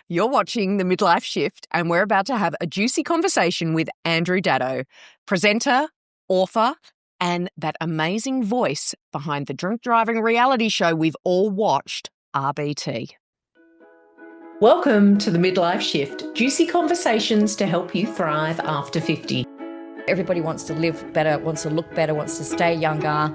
You're watching The Midlife Shift, and we're about to have a juicy conversation with Andrew Daddo, presenter, author, and that amazing voice behind the drink driving reality show we've all watched, RBT. Welcome to The Midlife Shift, juicy conversations to help you thrive after 50. Everybody wants to live better, wants to look better, wants to stay younger.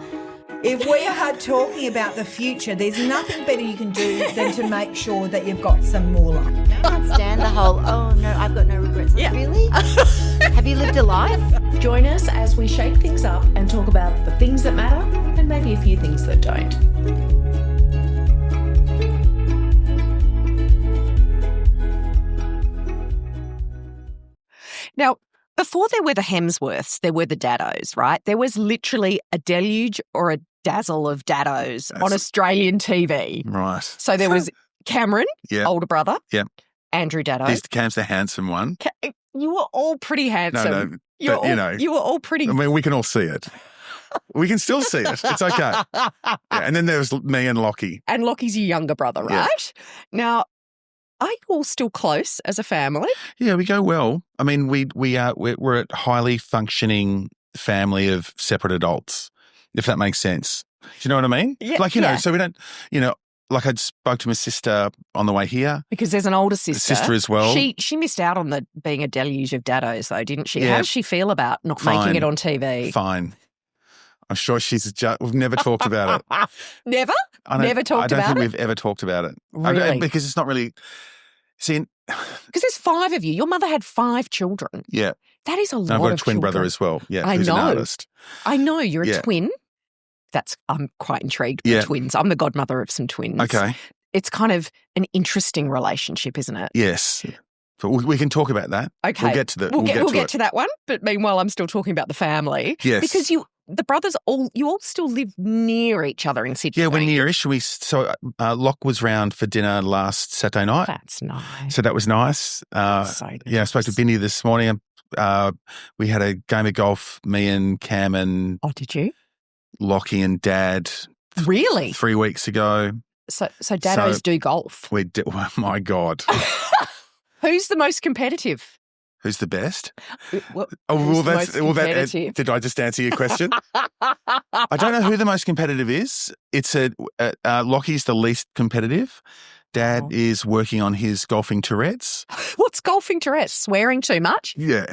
If we are talking about the future, there's nothing better you can do than to make sure that you've got some moolah. I can't stand the whole, oh no, I've got no regrets. Yeah. Really? Have you lived a life? Join us as we shake things up and talk about the things that matter and maybe a few things that don't. Now, before there were the Hemsworths, there were the Daddos, right? There was literally a deluge or a dazzle of Daddos on Australian TV. Right. So there was Cameron, older brother. Yeah. Andrew Daddo. Cam's the handsome one. You were all pretty handsome. You were all pretty. I mean, we can all see it. We can still see it. It's okay. Yeah. And then there was me and Lockie. And Lockie's your younger brother, right? Yeah. Now, are you all still close as a family? Yeah, we go well. I mean, we're a highly functioning family of separate adults, if that makes sense. Do you know what I mean? Yeah. Like, so we don't, like I spoke to my sister on the way here. Because there's an older sister. Sister as well. She missed out on the being a deluge of Daddos, though, didn't she? Yeah. How does she feel about not making it on TV? Fine. I'm sure we've never talked about it. Never? Never talked about it? I don't think we've ever talked about it. Really? Because it's not really, because there's 5 of you. Your mother had 5 children. Yeah. That is a lot of I've got a twin children. brother as well. Yeah, I who's know. an artist. I know. You're a twin. I'm quite intrigued with twins. I'm the godmother of some twins. Okay. It's kind of an interesting relationship, isn't it? Yes. But we can talk about that. Okay. We'll get to that. We'll get to that one. But meanwhile, I'm still talking about the family. Yes. Because the brothers you all still live near each other in Sydney. Yeah, we're nearish. Locke was round for dinner last Saturday night. That's nice. So that was nice. So nice. Yeah, I spoke to Binny this morning. We had a game of golf, me and Cam and did you? Lockie and Dad. Really? 3 weeks ago. So Daddos do golf. We did. Oh my God. Who's the most competitive? Who's the best? Did I just answer your question? I don't know who the most competitive is. It's Lockie's the least competitive. Dad is working on his golfing Tourette's. What's golfing Tourette's? Swearing too much? Yeah.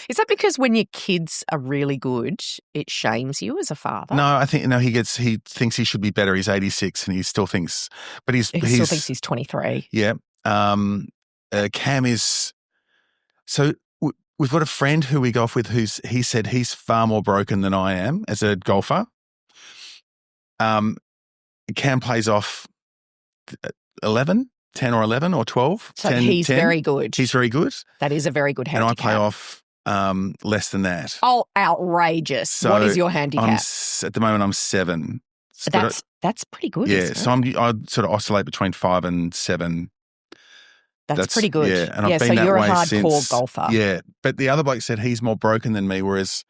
Is that because when your kids are really good, it shames you as a father? No, I think he thinks he should be better. He's 86 and he still thinks, but he still thinks he's 23. Yeah. Cam is. So we've got a friend who we golf with he said he's far more broken than I am as a golfer. Cam plays off 10 or 11 or 12. So 10, he's 10. very good. He's very good. That is a very good handicap. And I play off less than that. Oh, outrageous. So what is your handicap? At the moment, I'm 7. That's pretty good, yeah, isn't it? So I sort of oscillate between 5 and 7. That's pretty good. Yeah, and I've been that you're way a hardcore since, golfer. Yeah, but the other bloke said he's more broken than me, whereas,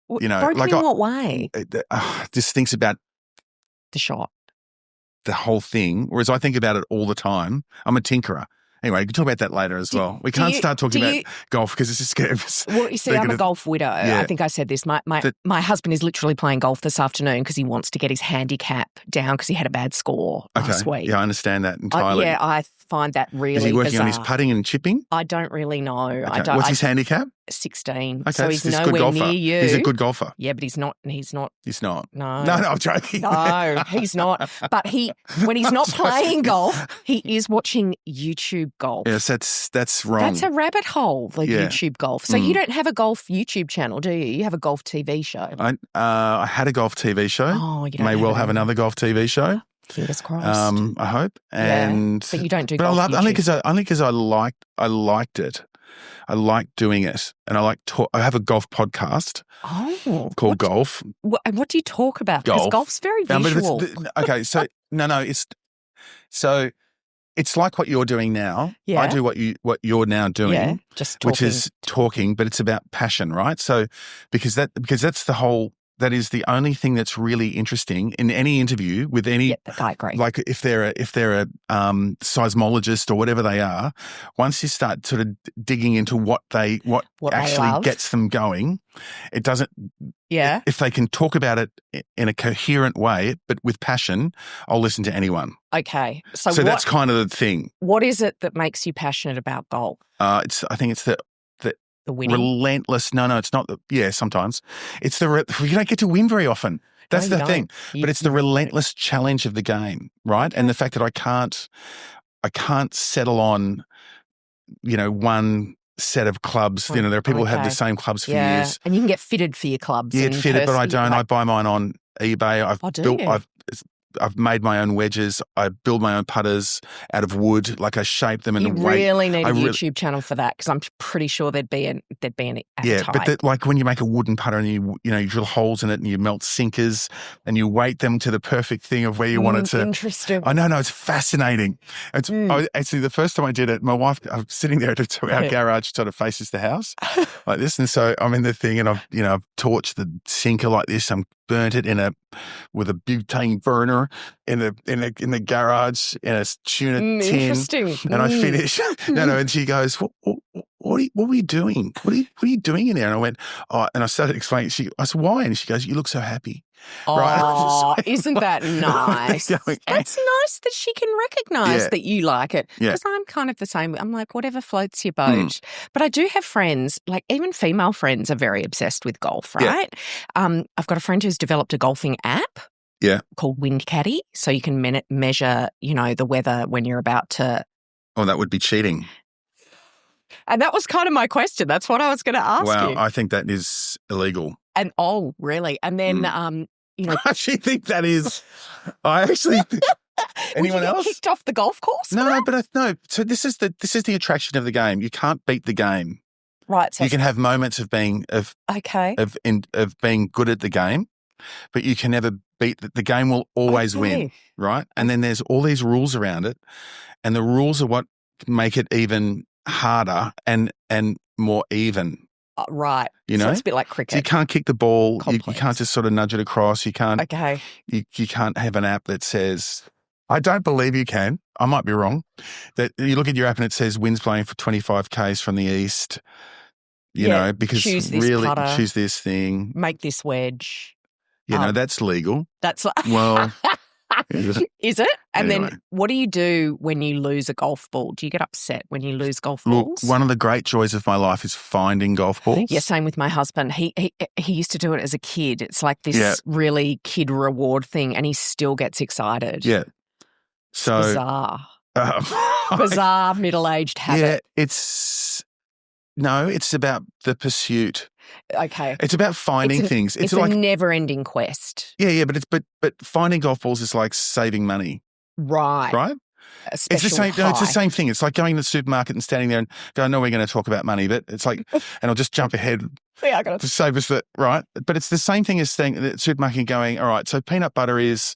broken in what way? Just thinks about the shot, the whole thing, whereas I think about it all the time. I'm a tinkerer. Anyway, we can talk about that later as well. We can't start talking about golf because it's just scary. Well, you see, I'm a golf widow. Yeah. I think I said this. My husband is literally playing golf this afternoon because he wants to get his handicap down because he had a bad score last week. Yeah, I understand that entirely. I find that really Is he working bizarre. on his putting and chipping? I don't really know. Okay. What's his handicap? 16. Okay, so he's a nowhere good golfer. near you. He's a good golfer. Yeah, but he's not. He's not. No. No, I'm joking. No, he's not. But when he's not playing golf, he is watching YouTube golf. Yes, that's wrong. That's a rabbit hole, YouTube golf. So you don't have a golf YouTube channel, do you? You have a golf TV show. I had a golf TV show. Oh, you don't May well have another golf TV show. Fingers crossed. I hope. And but you don't do but golf. I love, only because I liked it. I like doing it, and I have a golf podcast called Golf. And what do you talk about? Golf. Because golf's very visual. Okay, so it's like what you're doing now. Yeah. I do what you're now doing, just talking. which is talking, but it's about passion, right? So because that's the that is the only thing that's really interesting in any interview with any. Yeah, I agree. Like if they're a seismologist or whatever they are, once you start sort of digging into what actually love. gets them going, it doesn't. Yeah. If they can talk about it in a coherent way, but with passion, I'll listen to anyone. Okay. So that's kind of the thing. What is it that makes you passionate about golf? I think it's the winning? Relentless. No, it's not. Sometimes it's you don't get to win very often. That's the thing. But it's the relentless challenge of the game, right? And the fact that I can't settle on, one set of clubs. There are people who have the same clubs for years. And you can get fitted for your clubs. Yeah, fitted, but I don't. I buy mine on eBay. I've made my own wedges. I build my own putters out of wood. Like I shape them and you really need a YouTube channel for that because I'm pretty sure there'd be an appetite. Yeah, but like when you make a wooden putter and you drill holes in it and you melt sinkers and you weight them to the perfect thing of where you want it to. Interesting. I know, it's fascinating. Actually, the first time I did it, my wife, I'm sitting there to our garage, sort of faces the house like this, and so I'm in the thing and I've torched the sinker like this. I'm burnt it with a butane burner in the garage in a tuna tin. Interesting. And I finish, and she goes, what are you doing? What are you doing in there? And I went, and I started explaining. I said, why? And she goes, you look so happy. Oh, right? Isn't that nice? That's nice that she can recognise that you like it. Because I'm kind of the same. I'm like, whatever floats your boat. But I do have friends, like even female friends are very obsessed with golf, right? Yeah. I've got a friend who's developed a golfing app. Yeah. Called Wind Caddy. So you can measure, the weather when you're about to. Oh, that would be cheating. And that was kind of my question. That's what I was going to ask you. Wow, I think that is illegal. And really? And then, I actually think that is. I actually. Anyone else? Kicked off the golf course? No. So this is the attraction of the game. You can't beat the game. Right. So you can have moments of being of being good at the game, but you can never beat the game. Will always win, right? And then there's all these rules around it, and the rules are what make it even harder and more even. Right. So it's a bit like cricket. So you can't kick the ball. You can't just sort of nudge it across. You can't. Okay. You can't have an app that says. I don't believe you can. I might be wrong. That you look at your app and it says wind's blowing for 25 k's from the east. Because choose this thing. Make this wedge. That's legal. That's well. Is it? And anyway. Then what do you do when you lose a golf ball? Do you get upset when you lose golf balls? Look, one of the great joys of my life is finding golf balls. Yeah, same with my husband. He used to do it as a kid. It's like this really kid reward thing, and he still gets excited. Yeah. So it's bizarre. Bizarre middle-aged habit. Yeah, it's about the pursuit. Okay. It's about finding things. It's like a never-ending quest. Yeah, but finding golf balls is like saving money. Right. Right? It's the same. No, it's the same thing. It's like going to the supermarket and standing there and going, "No, we're going to talk about money," but it's like, and I'll just jump ahead to save us that, right? But it's the same thing as staying at the supermarket and going, "All right, so peanut butter is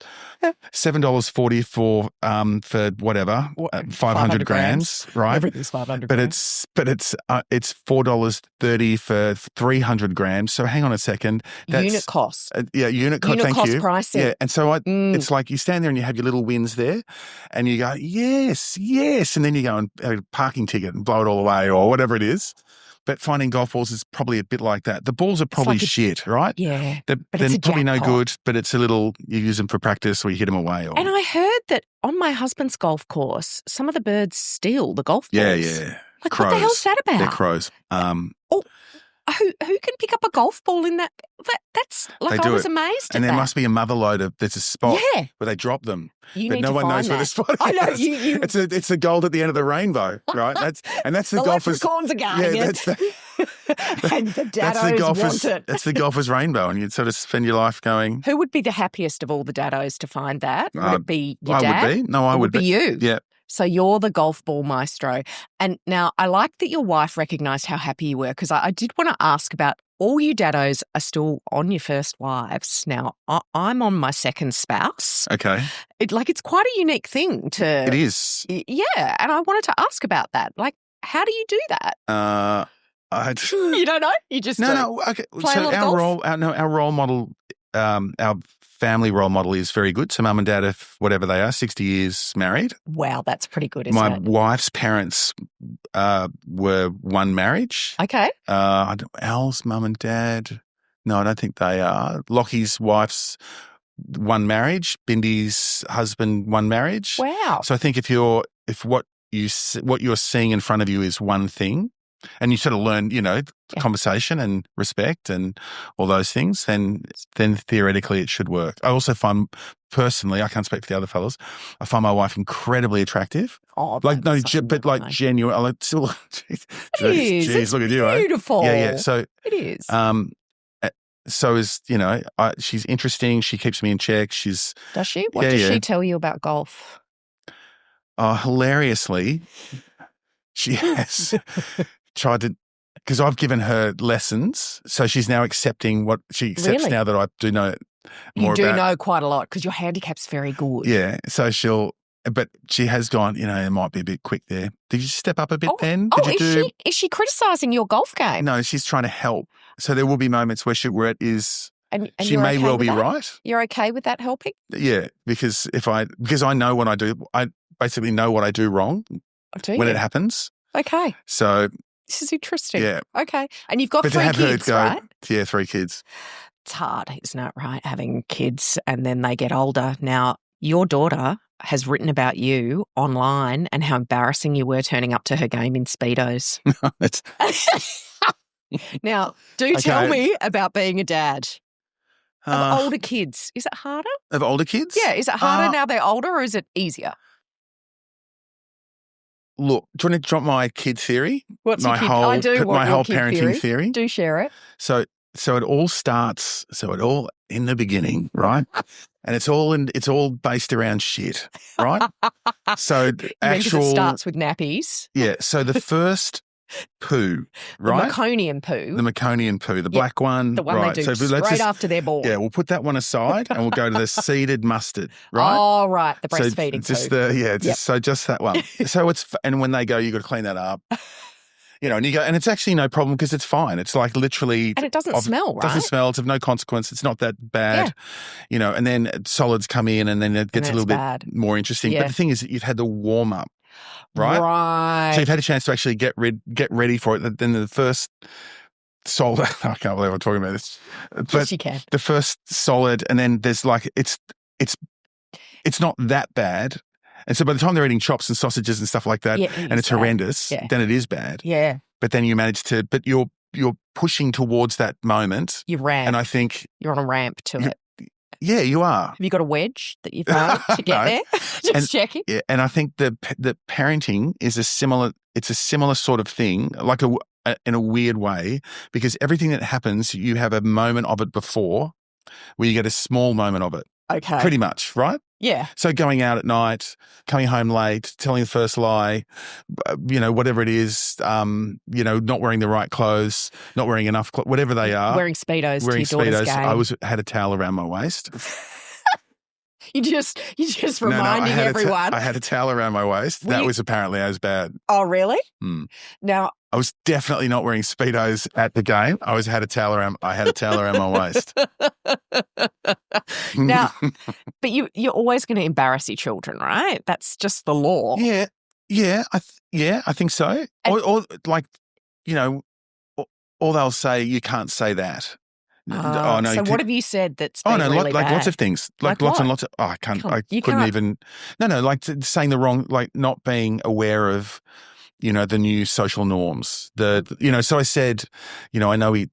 $7.40 for whatever 500 grams, right? Everything's 500. But it's $4.30 for 300 grams. So hang on a second. That's, unit cost. Unit cost. Unit thank cost you. pricing. Yeah, and so it's like you stand there and you have your little wins there, and you go yes, and then you go and have a parking ticket and blow it all away or whatever it is. But finding golf balls is probably a bit like that. The balls are probably shit, right? Yeah. They're probably no good, but it's a little, you use them for practice or you hit them away. And I heard that on my husband's golf course, some of the birds steal the golf balls. Yeah. Like, crows. what the hell's that about? They're crows. Who can pick up a golf ball in that? That's like, I was amazed at and there that. must be a mother loader. There's a spot where they drop them. You but need no to one knows find where the that. spot I know. is. It's the gold at the end of the rainbow, right? That's the golfer's. Leprechauns are guarding it. And the daddos want it. That's the golfer's rainbow, and you'd sort of spend your life going. Who would be the happiest of all the daddos to find that? Would it be your dad? I would be. No, I would be you. Yeah. So you're the golf ball maestro. And now I like that your wife recognised how happy you were, because I did want to ask about all you daddos are still on your first wives. Now, I'm on my second spouse. Okay. It's quite a unique thing to... It is. Yeah, and I wanted to ask about that. Like, how do you do that? You don't know? You just no. Okay. play a lot of golf? Our role model our family role model is very good. So mum and dad, if whatever they are, 60 years married. Wow, that's pretty good, isn't My it? wife's parents were one marriage. Okay. Al's mum and dad, no, I don't think they are. Lockie's wife's one marriage. Bindy's husband, one marriage. Wow. So I think if what you're seeing in front of you is one thing, and you sort of learn, conversation and respect and all those things, then theoretically it should work. I also find, personally, I can't speak for the other fellas, I find my wife incredibly attractive. Oh, Genuine. Like, still, geez, look at you, beautiful. Yeah. So it is. So is she's interesting. She keeps me in check. Does she? What does she tell you about golf? Hilariously, she has tried to, because I've given her lessons, so she's now accepting what she accepts now that I do know more about. You do know quite a lot because your handicap's very good. Yeah, so but she has gone, it might be a bit quick there. Did you step up a bit, Ben? Is she criticising your golf game? No, she's trying to help. So there will be moments where she and may well be right. You're okay with that helping? Yeah, because I know when I do, I basically know what I do wrong when it happens. Okay. So this is interesting. Yeah. Okay. And you've got 3 kids, right? Yeah, 3 kids. It's hard, isn't it, right? Having kids and then they get older. Now, your daughter has written about you online and how embarrassing you were turning up to her game in Speedos. Now, tell me about being a dad. Of older kids. Is it harder? Of older kids? Yeah. Is it harder now they're older or is it easier? Look, do you want to drop my kid theory? What's my your kid? whole, I do want my your whole kid parenting theory. Do share it. So it all starts. So it all in the beginning, right? And it's all based around shit, right? So it starts with nappies. Yeah. So the first poo, right? The Meconian poo. The black one. The one right. they do straight after they're born. Yeah, we'll put that one aside and we'll go to the seeded mustard, right? Oh, right, the breastfeeding poo. So just that one. So and when they go, you got to clean that up. And you go, and it's actually no problem because it's fine. It's like literally. And it doesn't smell, right? It doesn't smell. It's of no consequence. It's not that bad, and then solids come in and then it gets a little bit more interesting. Yeah. But the thing is, you've had the warm up. Right. So you've had a chance to actually get ready for it. Then the first solid, I can't believe I'm talking about this. But yes, you can. The first solid, and then there's like, it's not that bad. And so by the time they're eating chops and sausages and stuff like that, and it's horrendous, then it is bad. Yeah. But then you manage to, but you're pushing towards that moment. You ramp. And I think. You're on a ramp to it. Yeah, you are. Have you got a wedge that you throw to get there? Just checking. Yeah, and I think the parenting is a similar sort of thing, like in a weird way, because everything that happens, you have a moment of it before, where you get a small moment of it. Okay. Pretty much, right? Yeah. So going out at night, coming home late, telling the first lie, whatever it is, not wearing the right clothes, not wearing enough clothes, whatever they are. Wearing Speedos to your daughter's game. I had a towel around my waist. You just reminding everyone. I had a towel around my waist. That was apparently as bad. Oh, really? Now, I was definitely not wearing Speedos at the game. I had a towel around my waist. Now, but you're always going to embarrass your children, right? That's just the law. Yeah, I think so. Or they'll say you can't say that. Oh no! So what have you said that's been really like bad? Lots of things, like lots and lots of. I couldn't even. No, like saying the wrong, like not being aware of, the new social norms. So I said, I know we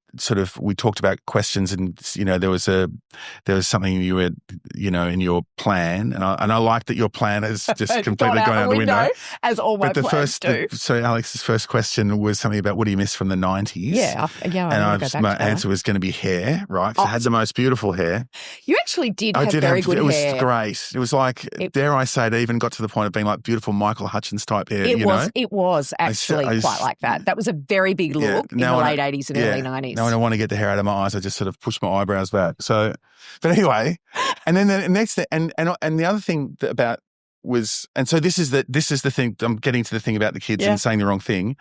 talked about questions, and there was something you had, in your plan, and I like that your plan has just completely gone out the window, as all my plans do. So Alex's first question was something about what do you miss from the 90s? Yeah. And my answer was going to be hair, right? I had the most beautiful hair. You actually did have very good hair. It was great. It was like, dare I say, it even got to the point of being like beautiful Michael Hutchins type hair. It was actually quite like that. That was a very big look in the late 80s and early 90s. Now when I want to get the hair out of my eyes, I just sort of push my eyebrows back. So, but anyway, and then the next thing, and the other thing about was, and so this is the thing, I'm getting to the thing about the kids and saying the wrong thing.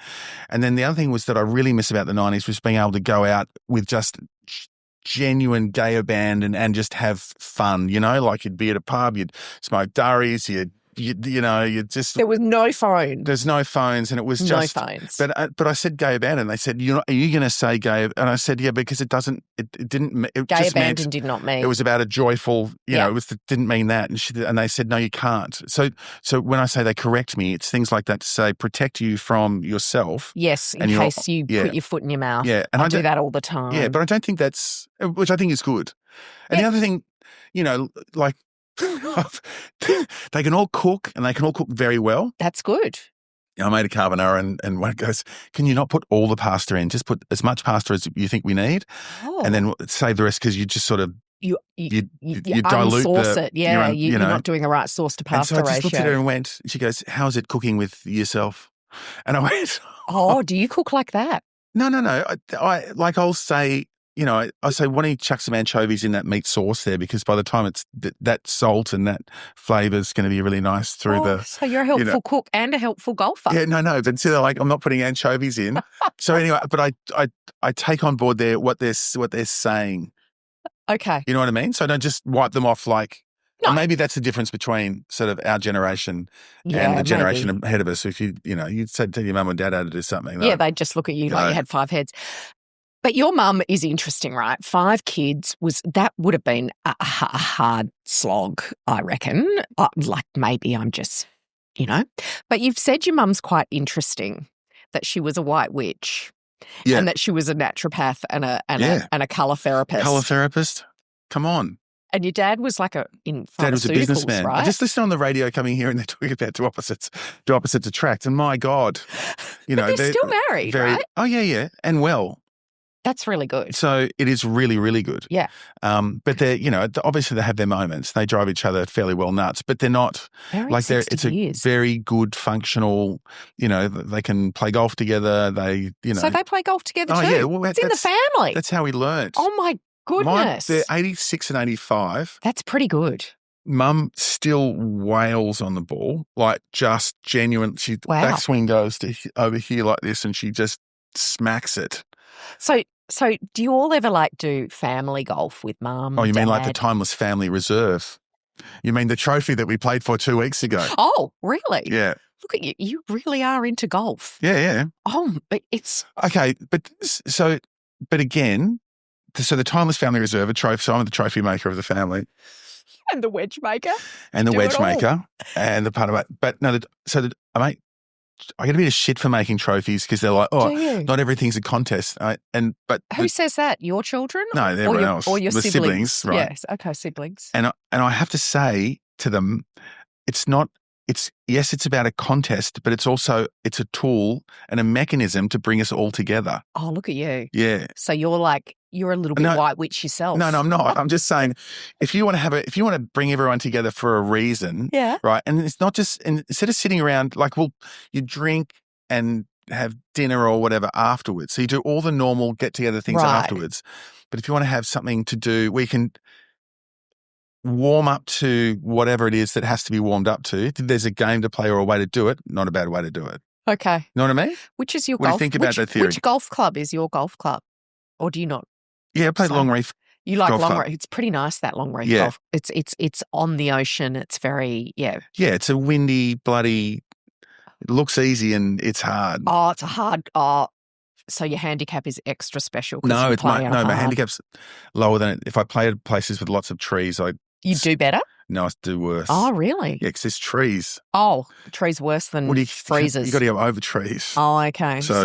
And then the other thing was that I really miss about the 90s was being able to go out with just genuine gay abandon and just have fun, like you'd be at a pub, you'd smoke durries, you'd just. There was no phone. There's no phones, and it was just no phones. But I said gay abandon. They said, are you going to say gay? And I said, yeah, because it doesn't. It didn't. It Gay just abandon meant, did not mean. it was about a joyful. It didn't mean that. And they said, no, you can't. So when I say they correct me, it's things like that to say protect you from yourself. Yes, in case you put your foot in your mouth. Yeah, and I do that all the time. Yeah, but I don't think that's, which I think is good. And the other thing, like. They can all cook, and they can all cook very well. That's good. I made a carbonara, and one goes, can you not put all the pasta in? Just put as much pasta as you think we need, and then save the rest, because you just sort of you dilute unsauce it. Yeah, you're not doing the right sauce to pasta ratio. And so I just ratio. looked at her and went, she goes, how's it cooking with yourself? And I went, do you cook like that? No. I'll say, I say, why don't you chuck some anchovies in that meat sauce there, because by the time it's that salt and that flavour is going to be really nice through the. So you're a helpful cook and a helpful golfer. Yeah, no. But they're like, I'm not putting anchovies in. So anyway, but I take on board what they're saying. Okay. You know what I mean? So I don't just wipe them off like. No. And maybe that's the difference between sort of our generation and the generation ahead of us. So if you'd said to your mum and dad how to do something. They'd just look at you like you had 5 heads. But your mum is interesting, right? 5 kids that would have been a hard slog, I reckon. Like maybe I'm just, But you've said your mum's quite interesting, that she was a white witch, and that she was a naturopath and a colour therapist. Colour therapist? Come on. And your dad was like in pharmaceuticals, Dad was a businessman. right? I just listened on the radio coming here, and they're talking about two opposites attract. And my God, but they're still married, right? Oh yeah, and well. That's really good. So it is really, really good. Yeah. But they're, obviously they have their moments. They drive each other fairly well nuts, but they're not it's a very good functional, they can play golf together. So they play golf together too? Yeah. Well, it's in the family. That's how we learned. Oh my goodness. They're 86 and 85. That's pretty good. Mum still wails on the ball, like just genuine. She backswing goes to over here like this, and she just smacks it. So do you all ever do family golf with mum? Oh, you mean dad? like the Timeless Family Reserve? You mean the trophy that we played for 2 weeks ago? Oh, really? Yeah. Look at you. You really are into golf. Yeah. Oh, but it's... Okay, but again, so the Timeless Family Reserve, a trophy, so I'm the trophy maker of the family. And the wedge maker. And the wedge maker. And the part of it. But no, I get a bit of shit for making trophies, because they're like, not everything's a contest. Who says that? Your children? No, everyone else. Or your siblings, right? Yes, okay, siblings. And I have to say to them, it's about a contest, but it's a tool and a mechanism to bring us all together. Oh, look at you. Yeah. So you're a little bit white witch yourself. No, I'm not. I'm just saying, if you want to bring everyone together for a reason, right? And it's not just instead of sitting around you drink and have dinner or whatever afterwards. So you do all the normal get together things afterwards. But if you want to have something to do, we can warm up to whatever it is that has to be warmed up to. If there's a game to play or a way to do it, not a bad way to do it. Okay. You know what I mean? Which is your golf? What do you think about that theory? Which golf club is your golf club? Or do you not? Yeah, I played Longreef. You like Longreef? It's pretty nice, that Longreef golf. It's on the ocean. It's very Yeah, it's a windy, bloody. It looks easy and it's hard. Oh, it's a hard. Oh, so your handicap is extra special. No, my handicap's lower than it. If I play at places with lots of trees, you do better. No, I do worse. Oh, really? Yeah, because there's trees. Oh, trees worse than freezers. You got to go over trees. Oh, okay. So,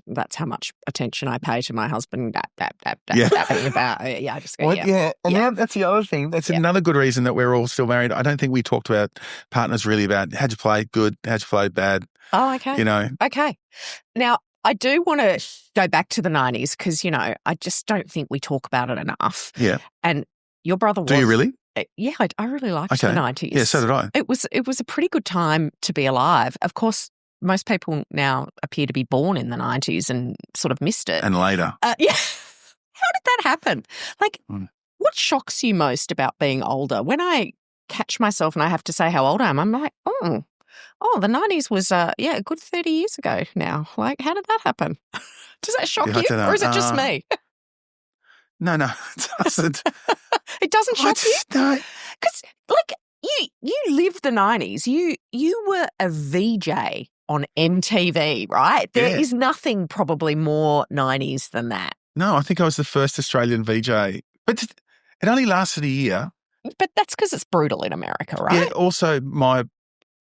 that's how much attention I pay to my husband. About I just go, that's the other thing. That's another good reason that we're all still married. I don't think we talk to our partners really about how'd you play, good, how'd you play, bad. Oh, okay. Okay. Now, I do want to go back to the 90s because, I just don't think we talk about it enough. Yeah. And your brother was... Do you really? Yeah, I really liked the 90s. Yeah, so did I. It was a pretty good time to be alive. Of course, most people now appear to be born in the 90s and sort of missed it. And later. Yeah. How did that happen? What shocks you most about being older? When I catch myself and I have to say how old I am, I'm like, oh, the 90s was, a good 30 years ago now. Like, how did that happen? Does that shock you? Or is it just me? No, it doesn't. It doesn't shock you? No. Because, like, you lived the 90s. You were a VJ on MTV, right? There is nothing probably more 90s than that. No, I think I was the first Australian VJ. But it only lasted a year. But that's because it's brutal in America, right? Yeah, also my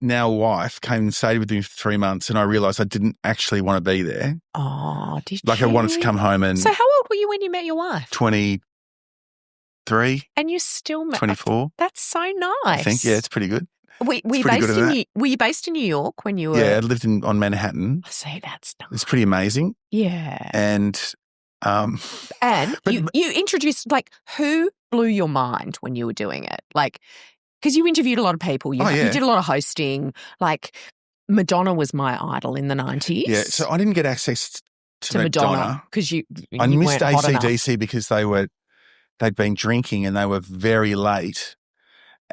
now wife came and stayed with me for 3 months and I realised I didn't actually want to be there. Oh, did you? Like I wanted to come home and... So how old were you when you met your wife? 23. And you still... 24. That's so nice. I think, yeah, it's pretty good. Were you based in New York when you were... Yeah, I lived on Manhattan. I see, that's nice. It's pretty amazing. Yeah. And... you introduced, like, who blew your mind when you were doing it? Like, because you interviewed a lot of people. You did a lot of hosting. Like, Madonna was my idol in the 90s. Yeah, so I didn't get access to Madonna. Because you I missed weren't hot AC/DC because they'd been drinking and they were very late.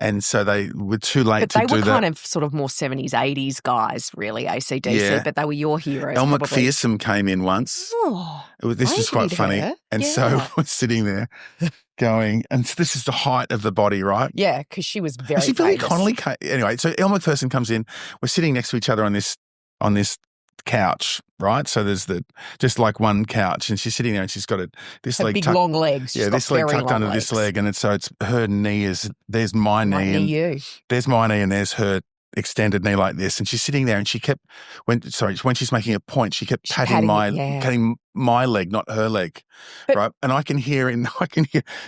And so they were too late to do that. But they were kind of sort of more 70s, 80s guys, really, AC/DC, but they were your heroes. Elle McPherson came in once. Oh, this was quite funny. Her. And so I was sitting there going, and this is the height of the body, right? Yeah, because she was very Actually, Billy famous. Connolly anyway, so Elle McPherson comes in. We're sitting next to each other on this couch, right? So there's just like one couch, and she's sitting there, and she's got this leg big tucked, long legs. Yeah, this leg tucked under this leg, and so it's her knee there's my knee, and you. There's my knee, and there's her extended knee like this, and she's sitting there, and she kept when she's making a point, she kept patting my leg, not her leg, right? And I can hear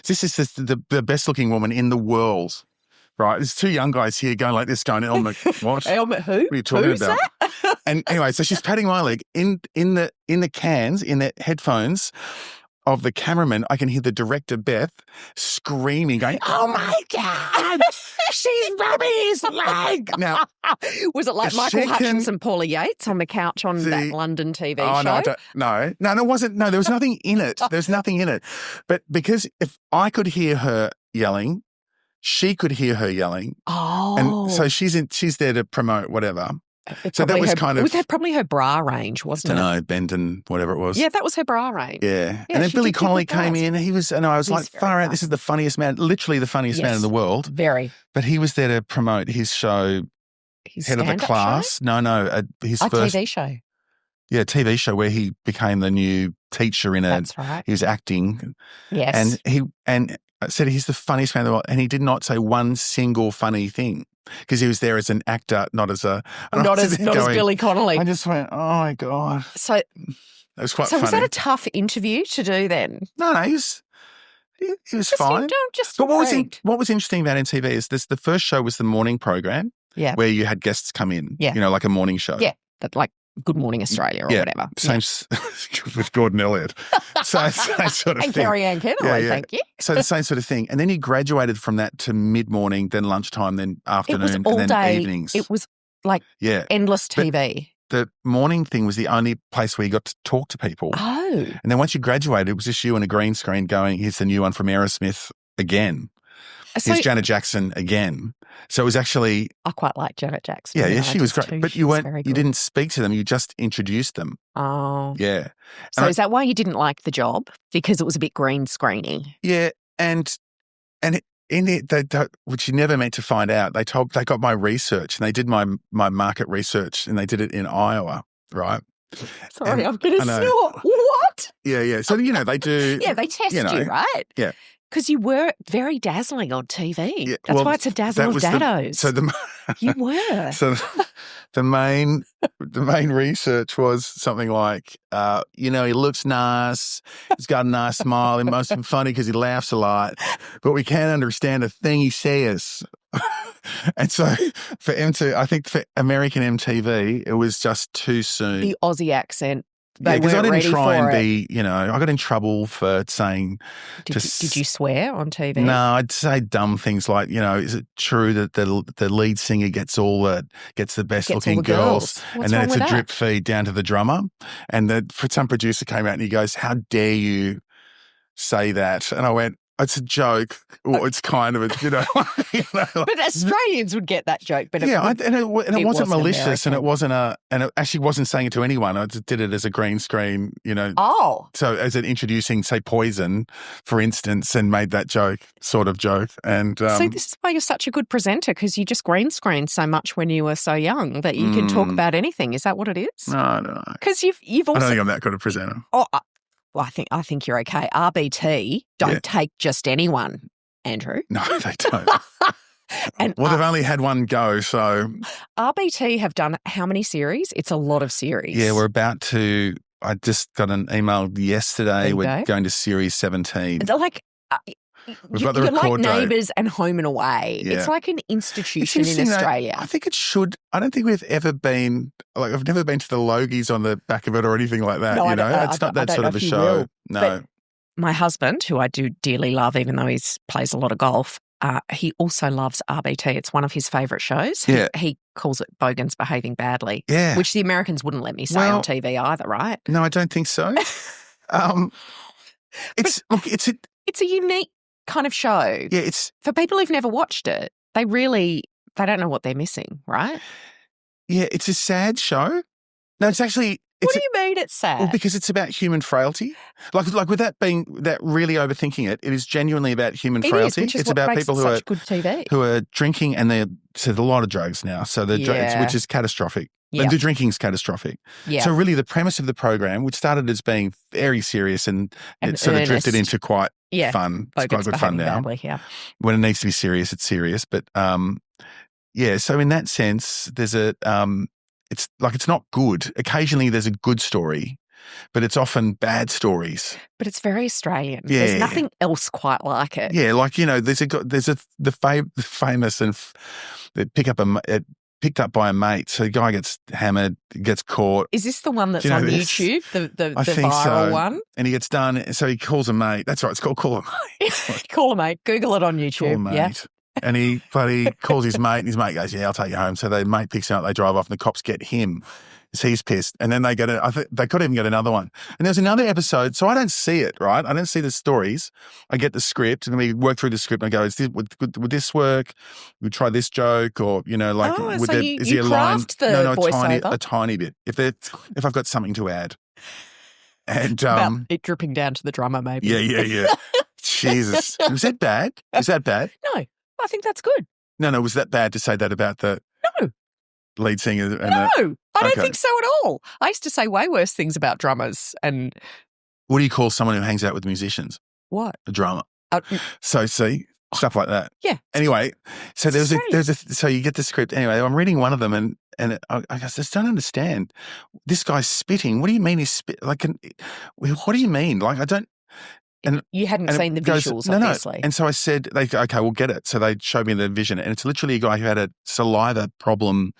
this is the best looking woman in the world. Right, there's two young guys here going like this, going, "Elmer, what? Elmer, who? What are you talking Who's about?" That? And anyway, so she's patting my leg in the headphones of the cameraman. I can hear the director Beth screaming, going, "Oh my God, she's rubbing his leg!" Now, was it like Michael Hutchins and Paula Yates on the couch on that London TV show? No, it wasn't. No, there was nothing in it. There was nothing in it. But because if I could hear her yelling, she could hear her yelling. Oh. And so she's there to promote whatever. So that was was that probably her bra range, wasn't it? I don't know, Bend and whatever it was. Yeah, that was her bra range. Yeah. And then Billy Connolly came in. I was like, far out, this is the funniest man, literally the funniest man in the world. Very. But he was there to promote his show, his Head of the Class. Show? No, his first TV show. Yeah, TV show where he became the new teacher in That's right. He was acting. Yes. And said he's the funniest man in the world, and he did not say one single funny thing because he was there as an actor, not as Billy Connolly. I just went, oh my God. So it was quite funny. So was that a tough interview to do then? No, he was fine. But what was interesting about MTV is the first show was the morning program, where you had guests come in, like a morning show, like Good Morning Australia or whatever. Same with Gordon Elliott. Same sort of and thing. Carrie Ann Kennelly, thank you. So the same sort of thing. And then he graduated from that to mid-morning, then lunchtime, then afternoon, all and then day, evenings. It was like endless TV. But the morning thing was the only place where you got to talk to people. Oh. And then once you graduated, it was just you and a green screen going, here's the new one from Aerosmith again. Here's Janet Jackson again. So it was actually... I quite like Janet Jackson. Yeah, she was great. Too. But you didn't speak to them. You just introduced them. Oh. Yeah. So is that why you didn't like the job? Because it was a bit green screeny? Yeah. And in it, which you never meant to find out, they got my research and they did my market research and they did it in Iowa, right? Sorry, I'm going to snort. What? Yeah. So, they do... Yeah, they test you, right? Yeah. Because you were very dazzling on TV. Yeah, that's why it's a dazzle of daddos. You were. So the main research was something like, he looks nice, he's got a nice smile, he must be funny because he laughs a lot, but we can't understand a thing he says. And so I think for American MTV, it was just too soon. The Aussie accent. Because I didn't try and be, I got in trouble for saying... Did you swear on TV? No, I'd say dumb things like, is it true that the lead singer gets the best looking girls? And then it's a drip feed down to the drummer. And some producer came out and he goes, how dare you say that? And I went, it's a joke, or it's kind of a, But Australians would get that joke. But yeah, it wasn't malicious, American. and it wasn't and it actually wasn't saying it to anyone. I just did it as a green screen, Oh. So as an introducing, say, Poison, for instance, and made that sort of joke. And See, this is why you're such a good presenter, because you just green screened so much when you were so young that you can talk about anything. Is that what it is? No, I don't know. Because you've also. I don't think I'm that good a presenter. Oh, well, I think you're okay. RBT don't take just anyone, Andrew. No, they don't. And they've only had one go, so. RBT have done how many series? It's a lot of series. Yeah, we're about to. I just got an email yesterday. We're going to series 17. Like. We've got the you're record like date. Neighbours and Home and Away. Yeah. It's like an institution in Australia. I think it should. I don't think we've ever been, I've never been to the Logies on the back of it or anything like that. No, It's not that sort of a show. Will. No. But my husband, who I do dearly love, even though he plays a lot of golf, he also loves RBT. It's one of his favourite shows. Yeah. He calls it Bogans Behaving Badly. Yeah. Which the Americans wouldn't let me say on TV either, right? No, I don't think so. It's a unique kind of show. Yeah, it's for people who've never watched it. They don't know what they're missing, right? Yeah, it's a sad show. No, it's actually. What do you mean it's sad? Well, because it's about human frailty. Like with that being that really overthinking it is genuinely about human frailty. Which is it's what about makes people such good TV. who are drinking and they're a lot of drugs now. So which is catastrophic. Yeah. And the drinking's catastrophic. Yeah. So really the premise of the program, which started as being very serious and it sort of drifted into quite fun. It's quite good fun now. Badly, yeah. When it needs to be serious, it's serious. But so in that sense, there's it's not good. Occasionally there's a good story, but it's often bad stories. But it's very Australian. Yeah. There's nothing else quite like it. Yeah, the famous and picked up by a mate. So the guy gets hammered, gets caught. Is this the one that's on YouTube? The I think viral one? And he gets done. So he calls a mate. That's right. It's called Call a Mate. Call a mate. Google it on YouTube. Call a mate. Yeah. And he calls his mate, and his mate goes, "Yeah, I'll take you home." So the mate picks him up, they drive off, and the cops get him. So he's pissed. And then they they could even get another one. And there's another episode, so I don't see it, right? I don't see the stories. I get the script, and we work through the script, and I go, would this work? We try this joke, or, is he a line? No, voiceover? a tiny bit. If I've got something to add. And about it dripping down to the drummer, maybe. Yeah. Jesus. Was that bad? Is that bad? No, I think that's good. No, was that bad to say that about the lead singer? I don't think so at all. I used to say way worse things about drummers. And what do you call someone who hangs out with musicians? What? A drummer. So see, stuff like that. Yeah. Anyway, so so you get the script. Anyway, I'm reading one of them and I just don't understand. This guy's spitting. What do you mean he's spit? Like, what do you mean? Like, I don't. And you hadn't seen the visuals, obviously. No. And so I said, okay, we'll get it. So they showed me the vision. And it's literally a guy who had a saliva problem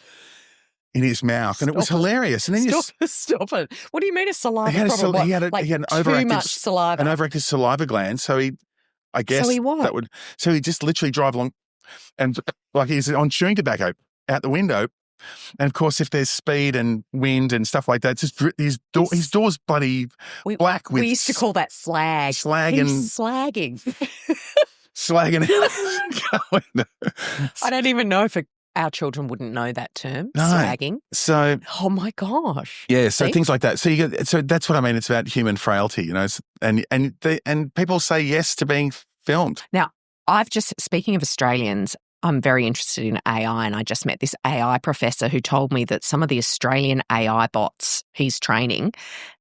in his mouth. And it was hilarious. And then Stop it. What do you mean a saliva problem? He had an too much saliva. An overactive saliva gland. So I guess so he just literally drive along and like he's on chewing tobacco out the window. And of course, if there's speed and wind and stuff like that, it's just his door's bloody black. We used to call that slag. He's slagging. Slagging. I don't even know if our children wouldn't know that term. No. Slagging. So, oh my gosh. Yeah. So things like that. So that's what I mean. It's about human frailty, and people say yes to being filmed. Now, speaking of Australians, I'm very interested in AI, and I just met this AI professor who told me that some of the Australian AI bots he's training,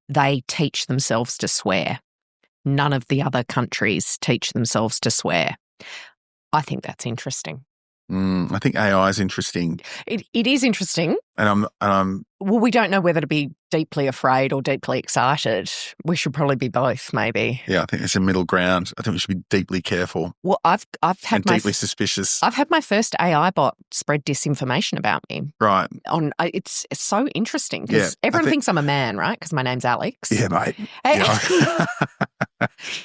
they teach themselves to swear. None of the other countries teach themselves to swear. I think that's interesting. I think AI is interesting. It is interesting. And I'm well, we don't know whether to be deeply afraid or deeply excited. We should probably be both, maybe. Yeah, I think it's a middle ground. I think we should be deeply careful. Well, I've had deeply suspicious. I've had my first AI bot spread disinformation about me. Right. It's so interesting because everyone thinks I'm a man, right? Because my name's Alex. Yeah, mate.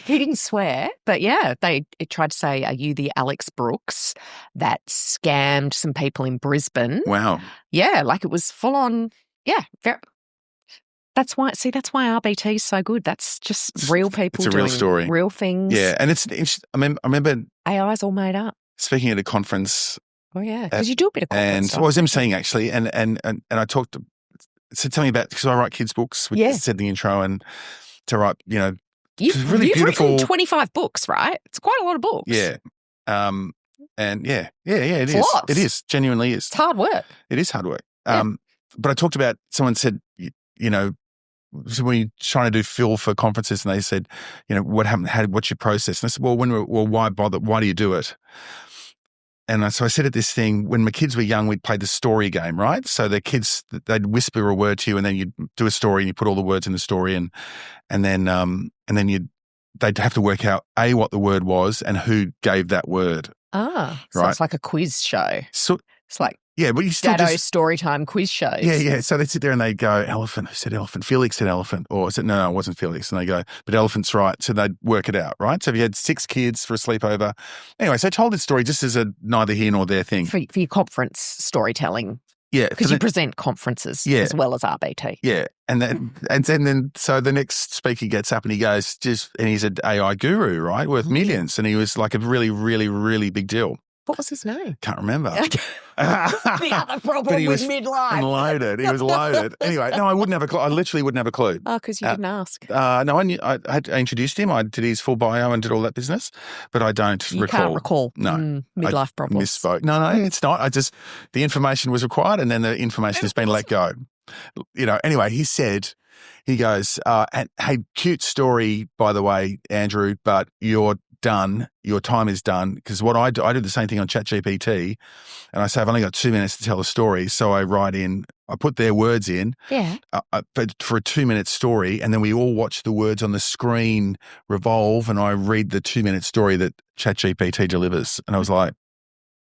He didn't swear, but it tried to say, "Are you the Alex Brooks that scammed some people in Brisbane?" Wow. Yeah, like it was full on. Yeah, That's why RBT is so good. That's just real people It's a real doing story. real things. Yeah, and I remember AI's all made up. speaking at a conference. Oh yeah, because you do a bit of corporate And stuff. I was emceeing actually, and I talked said tell me about, because I write kids' books, which said in the intro, and to write, You've really beautiful. written 25 books, right? It's quite a lot of books. Yeah. And it It's is. lots. It is, genuinely is. It's hard work. It is hard work. Yeah. But I talked about, someone said, so when you're trying to do fill for conferences, and they said, what happened? What's your process? And I said, why bother? Why do you do it? And so I said at this thing, when my kids were young, we'd play the story game, right? So the kids, they'd whisper a word to you, and then you'd do a story, and you put all the words in the story, and then they'd have to work out what the word was and who gave that word. Ah, so Right. it's like a quiz show. So It's like yeah, but you still Daddo Storytime quiz shows. Yeah. So they'd sit there and they'd go, elephant. Who said elephant? Felix said elephant. Or said, no, it wasn't Felix. And they go, but elephant's right. So they'd work it out, right? So if you had 6 kids for a sleepover. Anyway, so I told this story just as a neither here nor there thing. For your conference storytelling. Yeah. Because you present conferences as well as RBT. Yeah. And then so the next speaker gets up and he goes, and he's an AI guru, right? Worth millions. And he was like a really, really, really big deal. What was his name? Can't remember. The other problem with midlife. Loaded. He was loaded. Anyway, no, I wouldn't have a clue. I literally wouldn't have a clue. Oh, because you didn't ask. No, I introduced him. I did his full bio and did all that business, but I don't recall. You can't recall. No. Midlife problems. Misspoke. No, it's not. The information was required, and then the information has been let go. Anyway, he goes, hey, cute story, by the way, Andrew, but you're done. Your time is done. Because what I do the same thing on ChatGPT, and I say, I've only got 2 minutes to tell a story. So I put their words in for a 2-minute story, and then we all watch the words on the screen revolve, and I read the 2-minute story that ChatGPT delivers. And I was like,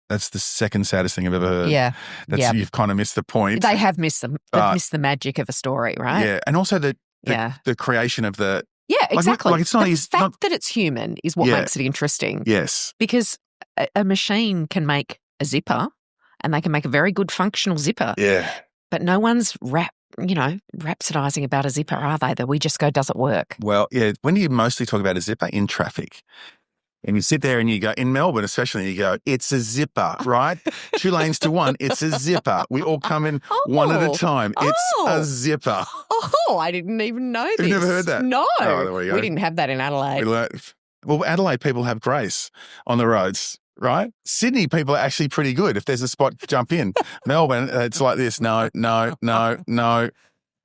that's the second saddest thing I've ever heard. Yeah. You've kind of missed the point. They have missed them. They've missed the magic of a story, right? Yeah. And also the creation of the. Yeah, exactly. Like it's not the fact that it's human is what makes it interesting. Yes. Because a machine can make a zipper, and they can make a very good functional zipper. Yeah. But no one's rhapsodizing about a zipper, are they? That we just go, does it work? Well, yeah. When do you mostly talk about a zipper? In traffic. And you sit there and you go, in Melbourne especially, you go, it's a zipper, right? 2 lanes to 1, it's a zipper. We all come in one at a time. It's a zipper. Oh, I didn't even know this. You've never heard that? No. Oh, there we go. We didn't have that in Adelaide. Well, Adelaide people have grace on the roads, right? Sydney people are actually pretty good. If there's a spot, jump in. Melbourne, it's like this. No.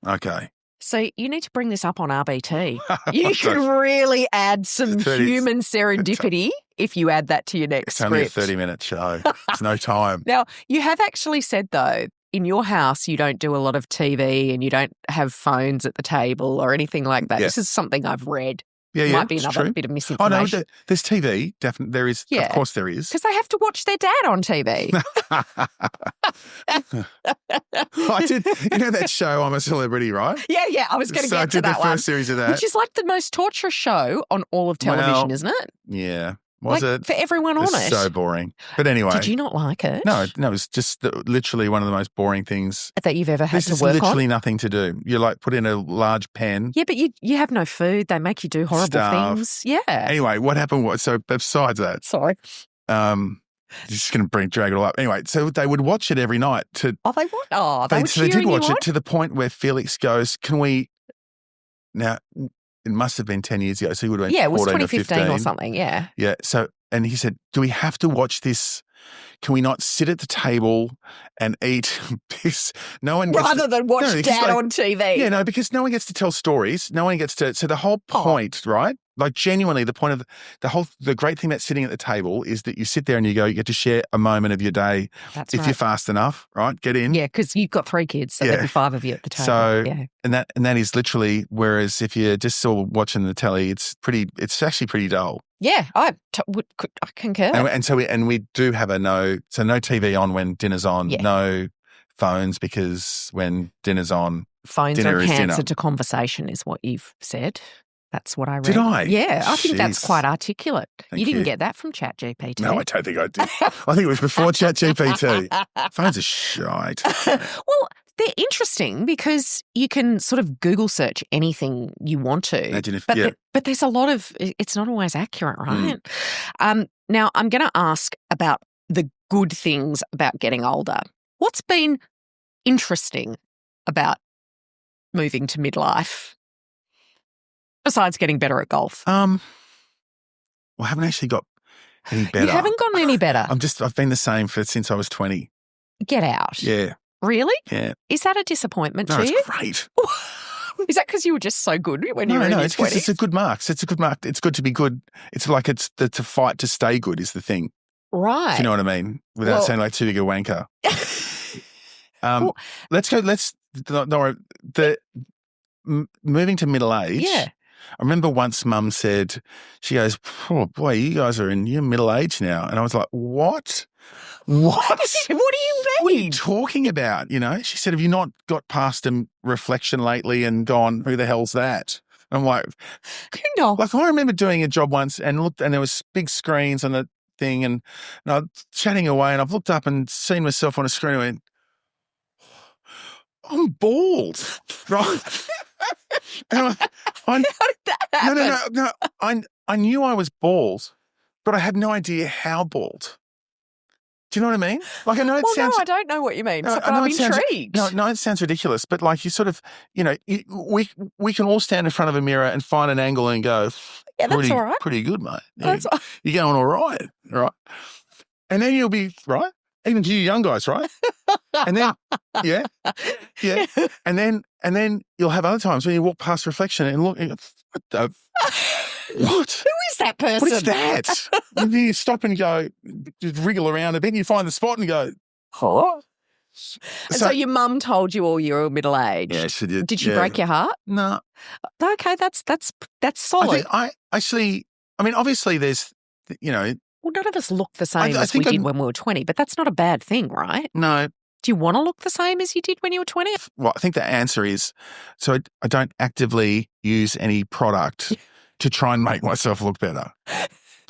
Okay. So you need to bring this up on RBT. You could really add some human serendipity if you add that to your next script. It's only a 30-minute show. There's no time. Now, you have actually said, though, in your house you don't do a lot of TV and you don't have phones at the table or anything like that. Yeah. This is something I've read. Yeah, Might be another bit of misinformation. Oh, no, there's TV. Definitely, there is. Yeah. Of course there is. Because they have to watch their dad on TV. I did. You know that show, I'm a Celebrity, right? Yeah. I was going to So I get to did that the one. first series of that. Which is like the most torturous show on all of television, isn't it? Yeah. Was like, it? For everyone on it. So boring. But anyway. Did you not like it? No, it was just literally one of the most boring things that you've ever had to work on? There's literally nothing to do. You put in a large pen. Yeah, but you have no food. They make you do horrible things. Yeah. Anyway, what happened was, so besides that. Sorry. Just going to drag it all up. Anyway, so they would watch it every night. They would? Oh, they did watch it to the point where Felix goes, can we, now, it must have been 10 years ago, so he would have been 14 or 15. Yeah, it was 2015 or something, yeah. Yeah, so, and he said, do we have to watch this? Can we not sit at the table and eat this? No one gets rather than watch Dad on TV. Yeah, no, because no one gets to tell stories. No one gets to. So the whole point, right? Like genuinely, the point of the great thing about sitting at the table is that you sit there and you get to share a moment of your day. That's if you're fast enough, right? Get in. Yeah, because you've got 3 kids, so there'd be 5 of you at the table. So and that is literally. Whereas if you're just still watching the telly, it's actually pretty dull. Yeah, I concur. And we do have no TV on when dinner's on, no phones, because when dinner's on, phones dinner are is cancer dinner. to conversation is what you've said. That's what I read. Did I? Yeah, I think that's quite articulate. Thank you didn't you. get that from ChatGPT. No, I don't think I did. I think it was before ChatGPT. Phones are shite. Well, they're interesting because you can sort of Google search anything you want to. Imagine if, but there's a lot of, it's not always accurate, right? Now, I'm going to ask about the good things about getting older. What's been interesting about moving to midlife besides getting better at golf? Well, I haven't actually got any better. You haven't gotten any better? I've been the same since I was 20. Get out. Yeah. Really? Yeah. Is that a disappointment No, to it's you? great. Is that because you were just so good when you were in your 20s? It's a good mark. It's a good mark. It's good to be good. It's like it's to fight to stay good is the thing. Right. If you know what I mean? Without sounding like too big a wanker. Don't worry. Moving to middle age. Yeah. I remember once Mum said, she goes, "Oh boy, you guys are in your middle age now," and I was like, "What? What? What do you mean? What are you talking about?" You know, she said, "Have you not got past a reflection lately and gone, who the hell's that?" I'm like, No. like I remember doing a job once and looked, and there was big screens on the thing, and I was chatting away, and I've looked up and seen myself on a screen and went, "I'm bald," right? And How did that happen? No. I knew I was bald, but I had no idea how bald. Do you know what I mean? Like I know it sounds. No, I don't know what you mean. No, But I know I'm it sounds- intrigued. No, it sounds ridiculous, but like you sort of, you know, we can all stand in front of a mirror and find an angle and go, Yeah, that's all right. Pretty good, mate. That's all- You're going all right, and then you'll be right. Even to you young guys, right? And then, yeah, and then you'll have other times when you walk past reflection and look, and you go, what? Who is that person? What is that? And then you stop and go, just wriggle around a bit, and you find the spot and go, oh. And so your mum told you all you were middle aged. Yeah, she did. Did she break your heart? No. Okay, that's solid. I mean, obviously there's, you know. Well, none of us look the same I as we think did when we were 20, but that's not a bad thing, right? No. Do you want to look the same as you did when you were 20? Well, I think the answer is, so I don't actively use any product to try and make myself look better. Do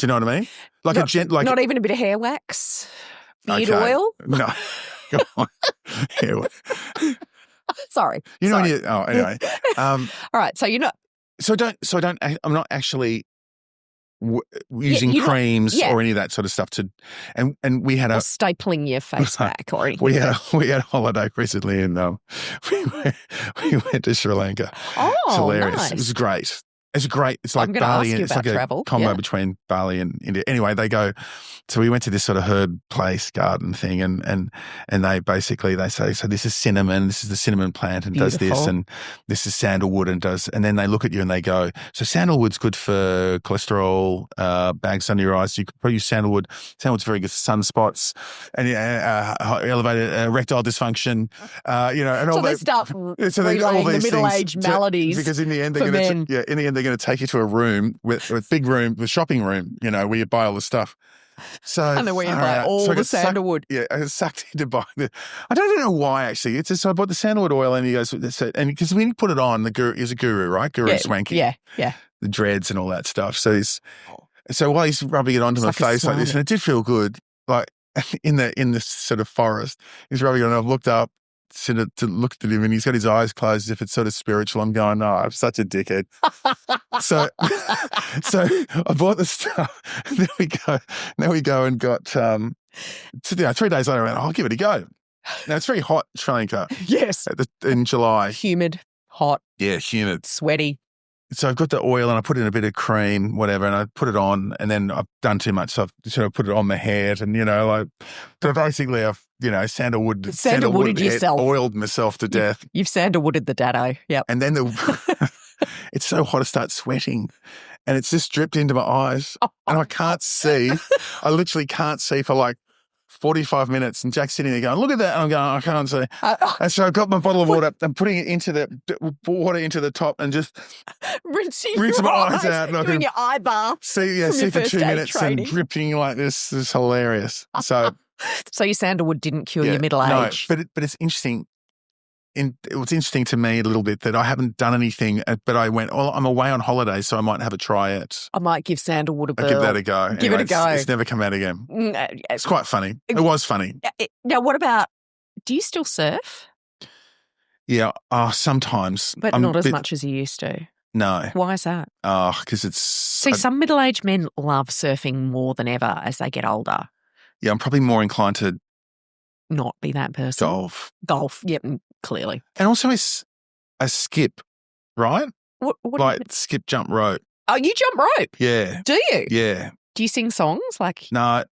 you know what I mean? Like not even a bit of hair wax? Beard okay. oil? No. Come on. Hair wax. Sorry. You know Sorry. when you, oh, anyway. All right. So you're not. I'm not actually using creams or any of that sort of stuff and we had or stapling your face back or anything. we had a holiday recently and we went to Sri Lanka. Oh, it's hilarious. nice. It was great. It's great. It's like Bali, and it's like travel. A combo between Bali and India. Anyway, they go. So we went to this sort of herb place, garden thing, and they basically they say, so this is cinnamon. This is the cinnamon plant, and does this, and this is sandalwood, and does. And then they look at you and they go, so sandalwood's good for cholesterol, bags under your eyes. So you could probably use sandalwood. Sandalwood's very good for sunspots and elevated erectile dysfunction. And all so that. They start relaying the middle-aged maladies because in the end they're going to take you to a room with a big room, the shopping room, where you buy all the stuff. So and then we buy all the sandalwood. I got sucked into buying it. I don't know why actually. It's just, so I bought the sandalwood oil and he goes, and because when you put it on, the guru is a guru, right? Guru Swanky. Yeah. The dreads and all that stuff. So while he's rubbing it onto my face like this, and it did feel good, like in the sort of forest, he's rubbing it on. I've looked up to look at him and he's got his eyes closed as if it's sort of spiritual. I'm going, no, I'm such a dickhead. so I bought the stuff. There we go and got 3 days later I went, I'll give it a go. Now it's very hot, Sri Lanka. Yes. In July. Humid, hot. Yeah, humid. Sweaty. So I've got the oil and I put in a bit of cream, whatever, and I put it on, and then I've done too much, so I've sort of put it on my head, and so basically I've sandalwooded yourself, oiled myself to death. You've sandalwooded the Daddo, yep. And then it's so hot I start sweating, and it's just dripped into my eyes, and I can't see. I literally can't see for like 45 minutes, and Jack's sitting there going, look at that. And I'm going, I can't see. And so I've got my bottle of water and putting it into the top and just rinsing my eyes out. Doing your eye bath. See for 2 minutes and dripping like this. This is hilarious. So your sandalwood didn't cure your middle age. No, but it's interesting. It was interesting to me a little bit that I haven't done anything, but I went, I'm away on holiday, so I might have a try it. I might give sandalwood a go. I'll give that a go. Give it a go. It's never come out again. It's quite funny. It was funny. Now, what about, do you still surf? Yeah. Sometimes. But I'm not a as bit- much as you used to. No. Why is that? Because it's. See, some middle-aged men love surfing more than ever as they get older. Yeah, I'm probably more inclined to Not be that person. golf. Yep, clearly. And also a skip, right? What do you Like mean? skip, jump, rope. Oh, you jump rope? Yeah. Do you? Yeah. Do you sing songs? Like, No,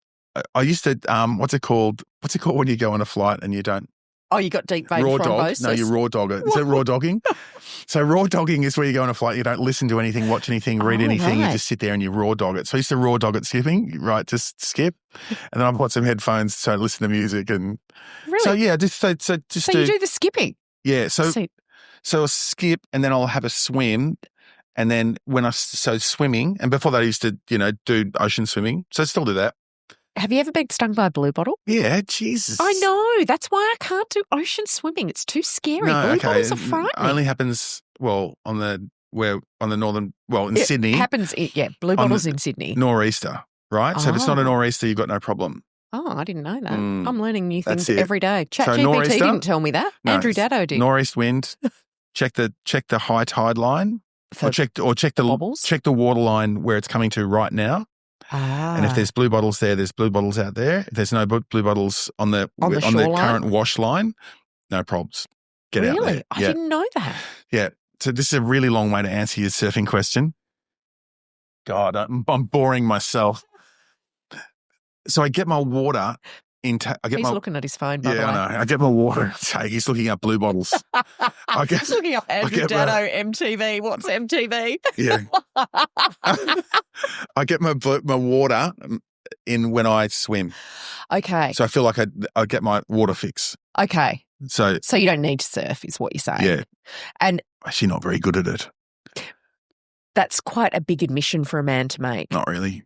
I used to, what's it called? What's it called when you go on a flight and you don't? oh, you got deep vein Raw dog? thrombosis? No, you raw dog it. Is it raw dogging? So raw dogging is where you go on a flight, you don't listen to anything, watch anything, read Oh, anything, right. you just sit there and you raw dog it. So I used to raw dog it skipping, right, just skip. And then I bought some headphones so I listen to music and Really? so yeah, just So you do the skipping? yeah, so See, a skip and then I'll have a swim. And then swimming, and before that I used to, do ocean swimming. So I still do that. have you ever been stung by a blue bottle? Yeah, Jesus. I know. That's why I can't do ocean swimming. It's too scary. No, Blue okay. bottles are It frightening. only happens, on the northern, in It Sydney, happens, blue bottles in Sydney. nor'easter, right? So if it's not a Oh. nor'easter, you've got no problem. Oh, I didn't know that. Mm, I'm learning new that's things it. every day. So ChatGPT nor'easter? didn't tell me that. No, Andrew it's Daddo did. Nor'east wind. check the high tide line, For check the bobbles? check the water line where it's coming to right now. And if there's blue bottles there's blue bottles out there. If there's no blue bottles on the shoreline? current wash line, no problems. Get out really? there. I Yeah. didn't know that. Yeah. So this is a really long way to answer your surfing question. God, I'm boring myself. So I get my water intake. He's looking at his phone, by the way. I know. I get my water intake. He's looking up blue bottles. He's looking up Andrew get my- Daddo, MTV. What's MTV? Yeah. I get my water in when I swim. Okay. So I feel like I get my water fix. Okay. So So you don't need to surf, is what you're saying. yeah. And Actually not very good at it. that's quite a big admission for a man to make. Not really.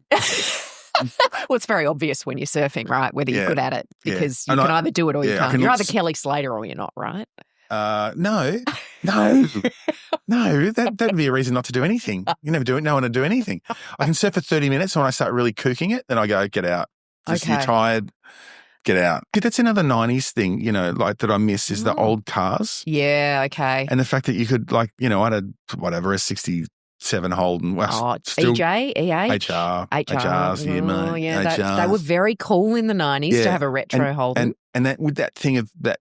Well, it's very obvious when you're surfing, right? Whether you're Yeah. good at it, Yeah. because you And can I- either do it or you yeah, I can't. can You're look either Kelly Slater or you're not, right? No. That'd be a reason not to do anything. You never do it. No one to do anything. I can surf for 30 minutes, and when I start really cooking it, then I go, get out. Just, Okay. You're tired, get out. But that's another 90s thing, like that I miss is the old cars. Yeah, okay. And the fact that you could I had a 67 Holden. Well, still EJ, EH? HRs, yeah, mate. Oh, yeah, HRs. they were very cool in the 90s to Yeah. have a retro Holden. And that with that thing of that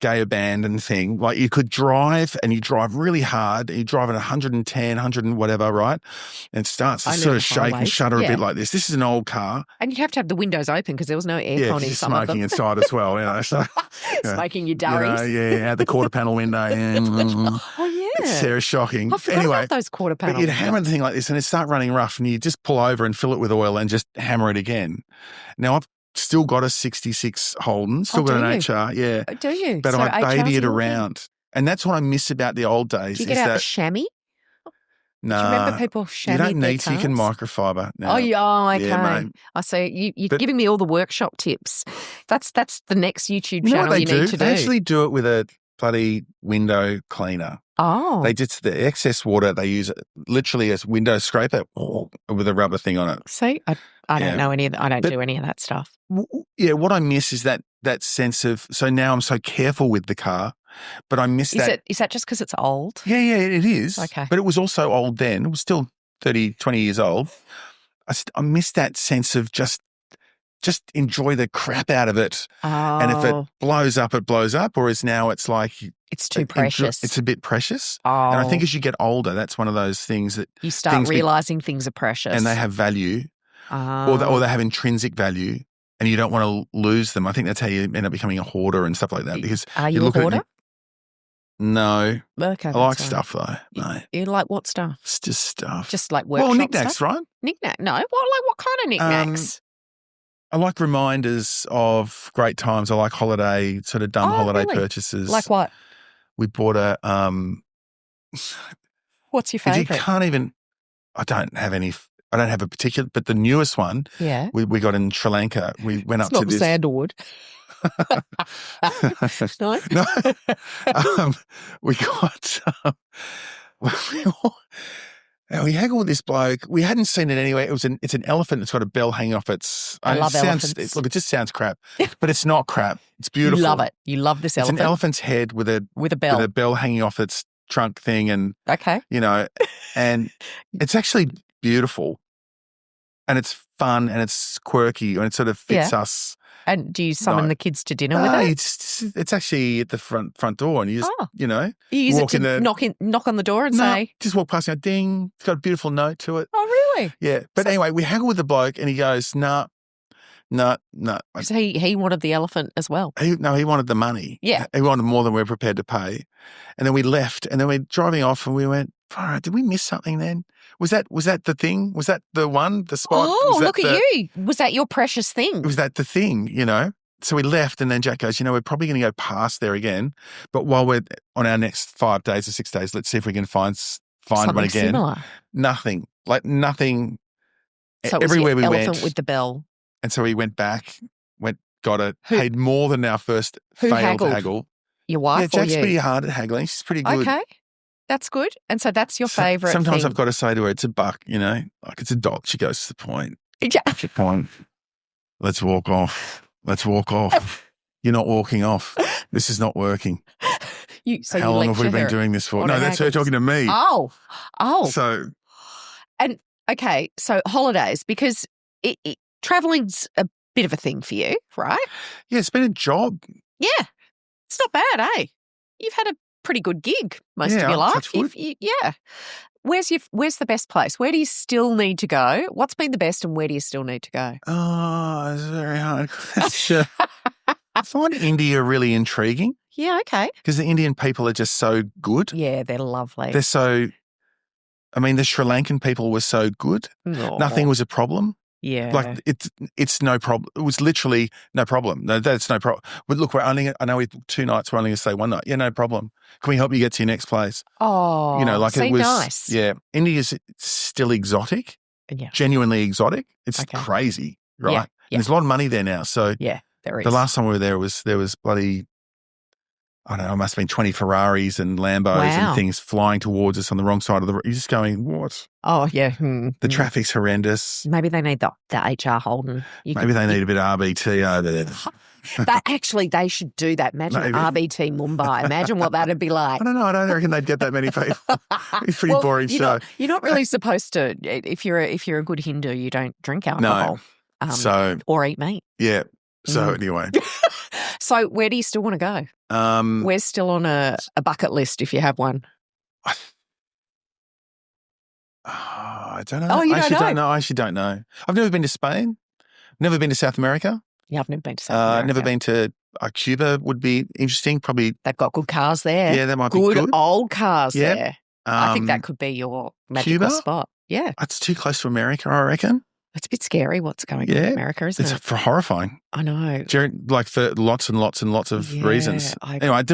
gay abandon thing, like you could drive and you drive really hard and you drive at 110, 100 and whatever, right? And it starts to I know sort the of shake and highways. shudder a Yeah. bit like this. This is an old car. And you'd have to have the windows open because there was no Yeah, aircon 'cause in you're some of smoking them. inside as well, so Smoking your you know, durries. out the quarter panel window. Yeah. Oh, yeah. It's Sarah shocking. I forgot Anyway, about those quarter but panels. you'd hammer the thing like this and it'd start running rough and you just pull over and fill it with oil and just hammer it again. Now I've still got a 66 Holden, still got do an you? HR, yeah. Do you? But So I baby HR's it your around. And that's what I miss about the old days. Do you get is out that, the chamois? nah, Do you remember people you chamois don't their need to. You can cars? microfiber now. Oh, yeah, okay. Yeah, mate. I see. You're But- giving me all the workshop tips. That's the next YouTube You know what channel they you do? need to do. They actually do it with a bloody window cleaner. Oh, They just, the excess water, they use it literally as window scraper with a rubber thing on it. see, I Yeah. don't know any of that. I don't But- do any of that stuff. Yeah, what I miss is that sense of, so now I'm so careful with the car, but I miss that. Is that just because it's old? Yeah, it is. Okay. But it was also old then. It was still 30, 20 years old. I miss that sense of just enjoy the crap out of it. Oh, And if it blows up, it blows up. Whereas now it's like, it's too precious. It's a bit precious. oh, And I think as you get older, that's one of those things that, you start things be- realizing things are precious, and they have value oh. or they have intrinsic value and you don't want to lose them. I think that's how you end up becoming a hoarder and stuff like that. Because Are you you a look at hoarder? no, Okay, I like that's all right. stuff though. No, You like what stuff? it's just stuff. Just like workshop well, knickknacks, stuff? right? Knick-knack? No, what kind of knickknacks? I like reminders of great times. I like holiday, sort of dumb Oh, holiday really? purchases. Like what? We bought a, What's your you favourite? can't even, I don't have a particular, but the newest one Yeah. we got in Sri Lanka. We went It's up not to this. sandalwood. No? No. We got, And we haggled with this bloke. We hadn't seen it anyway. It's an elephant that's got a bell hanging off its. I love elephants. Look, it just sounds crap, but it's not crap. It's beautiful. You love it. You love this elephant. It's an elephant's head with a bell hanging off its trunk thing, and okay, and it's actually beautiful, and it's fun, and it's quirky, and it sort of fits us. And do you summon the kids to dinner with it? It's actually at the front door, and you just you use walk it to knock on the door and say, just walk past, ding. It's got a beautiful note to it. Oh, really? Yeah, but anyway, we haggle with the bloke, and he goes, nah. Because he wanted the elephant as well. He wanted the money. Yeah, he wanted more than we were prepared to pay, and then we left, and then we're driving off, and we went, all right, did we miss something then? Was that the thing? Was that the spot? Oh, look at you. Was that your precious thing? Was that the thing, So we left, and then Jack goes, we're probably going to go past there again. But while we're on our next 5 days or 6 days, let's see if we can find something one again. Similar. Nothing. Like nothing. So everywhere it was we elephant went. with the bell. And so we went back, got it, paid more than our first failed haggle. Your wife or you? Jack's pretty hard at haggling. She's pretty good. Okay. That's good. And so that's your favourite Sometimes thing. I've got to say to her, it's a buck, like it's a dog. She goes to the point. Yeah. Point. Let's walk off. You're not walking off. This is not working. How long have we been doing this for? No, that's her talking to me. Oh. So. And, okay, so holidays, because travelling's a bit of a thing for you, right? Yeah, it's been a job. Yeah. It's not bad, eh? You've had a pretty good gig most of your life. Yeah. Where's the best place? Where do you still need to go? What's been the best, and where do you still need to go? Oh, it's a very hard question. I find India really intriguing. Yeah, okay. Because the Indian people are just so good. Yeah, they're lovely. They're so. I mean, the Sri Lankan people were so good. Oh. Nothing was a problem. Yeah. Like it's no problem. It was literally no problem. No, that's no problem. But look, I know 2 nights, we're only going to stay 1 night. Yeah, no problem. Can we help you get to your next place? Oh, it was nice. Yeah. India's still exotic. Yeah. Genuinely exotic. It's crazy, right? Yeah. And there's a lot of money there now. So yeah, there is. The last time we were there was bloody, I don't know, it must have been 20 Ferraris and Lambos and things flying towards us on the wrong side of the road. You're just going, what? Oh, yeah. The traffic's horrendous. Maybe they need the HR Holden. Maybe they need a bit of RBT over there. They should do that. Imagine RBT Mumbai. Imagine what that'd be like. I don't know. I don't reckon they'd get that many people. It's a pretty boring show. You're not really supposed to. If you're a good Hindu, you don't drink alcohol. No. Or eat meat. Yeah. So anyway. So where do you still want to go? Where's still on a bucket list if you have one? I don't know. Oh, you I don't actually don't know. I've never been to Spain. Never been to South America. Yeah, I've never been to South America. Never been to Cuba. Would be interesting. Probably they've got good cars there. Yeah, that might be good. Good old cars there. I think that Cuba? could be your magical spot. Yeah, it's too close to America. I reckon. It's a bit scary what's going on in America, isn't it? It's horrifying. I know. Like for lots and lots and lots of reasons. Anyway,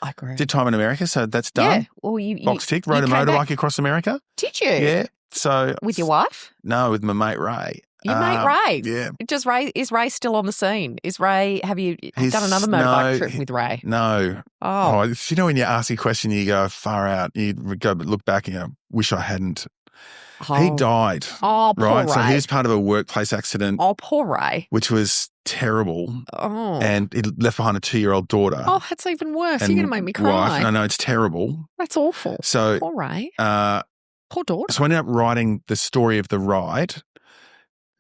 I agree. Did time in America, so that's done. Yeah. Well, box tick. Rode a motorbike across America. Did you? Yeah. So with your wife? No, with my mate Ray. Your mate Ray? Yeah. Is Ray still on the scene? Have you done another motorbike trip with Ray? No. Oh, when you ask a question, you go far out. You go look back and you go, wish I hadn't. Oh. He died. Oh, poor Ray. So he was part of a workplace accident. Oh, poor Ray. Which was terrible. Oh. And he left behind a 2-year-old daughter. Oh, that's even worse. You're going to make me cry. No, it's terrible. That's awful. So poor Ray. Poor daughter. So I ended up writing the story of the ride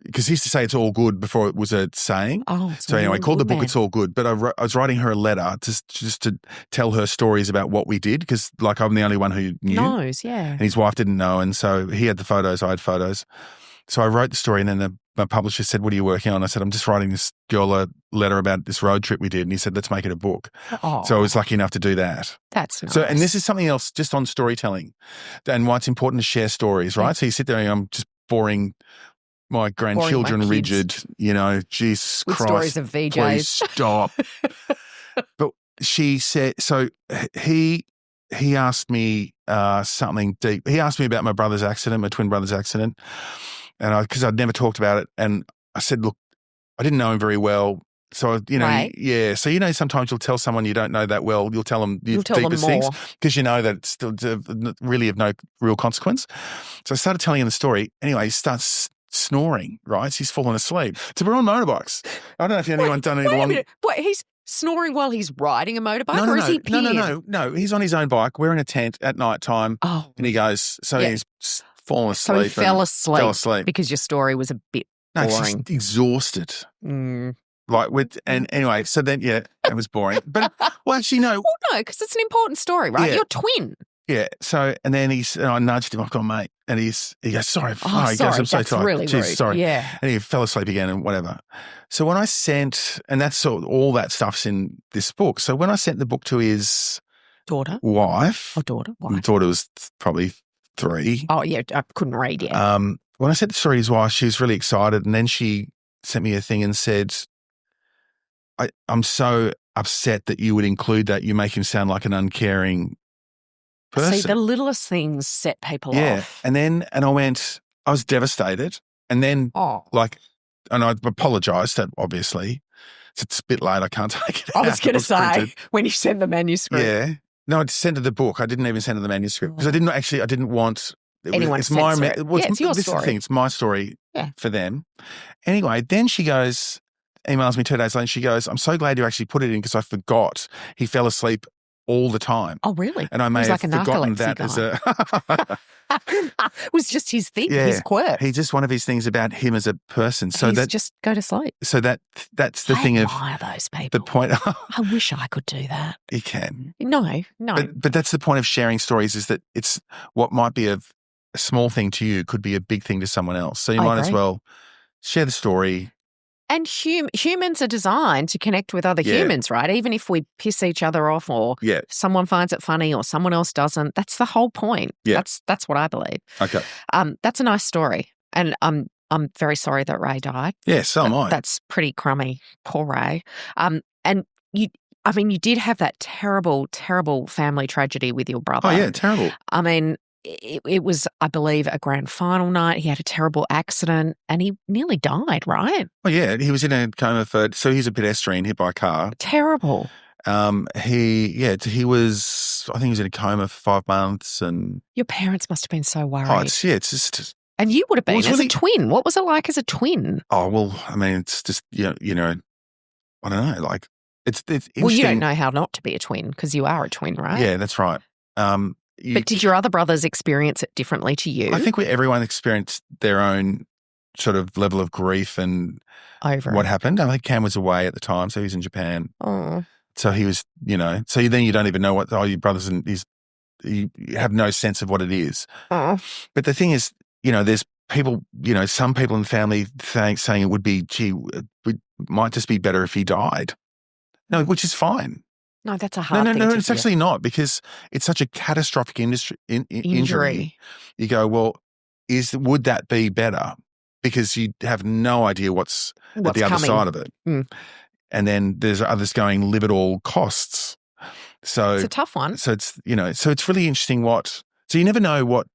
because he used to say it's all good before it was a saying. Oh, so anyway, called the book It's All Good. But I was writing her a letter just to tell her stories about what we did because, like, I'm the only one who knows, yeah. And his wife didn't know, and so he had the photos, I had photos. So I wrote the story, and then my publisher said, "What are you working on?" I said, "I'm just writing this girl a letter about this road trip we did." And he said, "Let's make it a book." Oh. So I was lucky enough to do that. That's nice. So, and this is something else just on storytelling and why it's important to share stories, right? Yeah. So you sit there and I'm just boring my grandchildren rigid, Jesus with Christ. Stories of VJs. Please stop. But she said, so he asked me something deep. He asked me about my brother's accident, my twin brother's accident. And because I'd never talked about it. And I said, look, I didn't know him very well. So, Right. yeah. So, sometimes you'll tell someone you don't know that well, you'll tell them your tell them deepest things more. because you know that it's still really of no real consequence. So I started telling him the story. Anyway, he starts snoring, right? So he's fallen asleep. So we're on motorbikes. I don't know if anyone's done any Wait a long... minute. What, he's snoring while he's riding a motorbike or is he peeing? No. He's on his own bike. We're in a tent at night time. Oh. And he goes, he's fallen asleep. So he fell asleep. Fell asleep. Because your story was a bit No, boring. he's exhausted. Mm. And anyway, so then, it was boring. But, well, actually, no. Well, no, because it's an important story, right? Yeah. You're twin. Yeah. So, and then I nudged him. I've gone, mate. And he goes, sorry. Oh, he sorry. goes, I'm so That's tired. really Jeez, rude. sorry. Yeah. And he fell asleep again and whatever. So when I sent, and that's all that stuff's in this book. So when I sent the book to his Daughter. wife, Daughter. my daughter was probably 3. Oh, yeah. I couldn't read yet. When I sent the story to his wife, she was really excited. And then she sent me a thing and said, I'm so upset that you would include that. You make him sound like an uncaring person. See, the littlest things set people Yeah. off. And I was devastated. And then, and I apologised, obviously. It's a bit late. I can't take it. I was going to say, printed. when you send the manuscript. Yeah. No, I sent her the book. I didn't even send her the manuscript because I didn't want anyone to censor it. It's your this story. Is the thing. It's my story Yeah. for them. Anyway, then she emails me 2 days later and she goes, I'm so glad you actually put it in because I forgot he fell asleep all the time. Oh, really? And I may have forgotten that as a... It was just his thing, his quirk. He's just one of his things about him as a person. So just go to sleep. So that's the thing of... I admire those people. The point... I wish I could do that. You can. No. But that's the point of sharing stories is that it's what might be a small thing to you could be a big thing to someone else. So you might as well share the story. And humans are designed to connect with other humans, right? Even if we piss each other off or someone finds it funny or someone else doesn't, that's the whole point. Yeah. That's what I believe. Okay. That's a nice story. And I'm very sorry that Ray died. Yeah, so am I. That's pretty crummy. Poor Ray. And you did have that terrible, terrible family tragedy with your brother. Oh, yeah, terrible. I mean, it was, I believe, a grand final night. He had a terrible accident and he nearly died, right? Oh, yeah. He was in a coma so he was a pedestrian hit by a car. Terrible. He was, I think he was in a coma for 5 months and... Your parents must have been so worried. Oh, it's just... And you would have been as a twin. What was it like as a twin? Oh, well, I mean, it's just, I don't know, like, it's interesting. Well, you don't know how not to be a twin because you are a twin, right? Yeah, that's right. But did your other brothers experience it differently to you? I think everyone experienced their own sort of level of grief and what happened. I think Cam was away at the time, so he was in Japan. Oh. So he was, so then you don't even know what, your brothers and you have no sense of what it is. Oh. But the thing is, there's people, some people in the family saying it would be, it might just be better if he died. No, which is fine. No, that's a hard thing to it's actually not because it's such a catastrophic injury. You go, well, would that be better? Because you have no idea what's at the other side of it. Mm. And then there's others going, live at all costs. So it's a tough one. So it's, so it's really interesting so you never know what,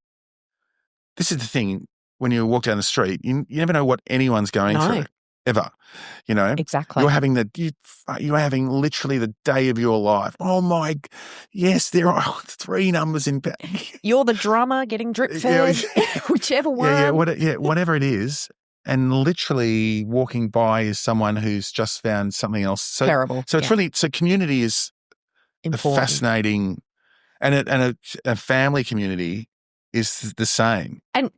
this is the thing, when you walk down the street, you never know what anyone's going through. Ever, Exactly. You're having literally the day of your life. Oh my, yes, there are 3 numbers in. You're the drummer getting drip fed, whichever one. Whatever it is, and literally walking by is someone who's just found something else. So terrible. So it's really community is important. A fascinating, and a family community is the same. And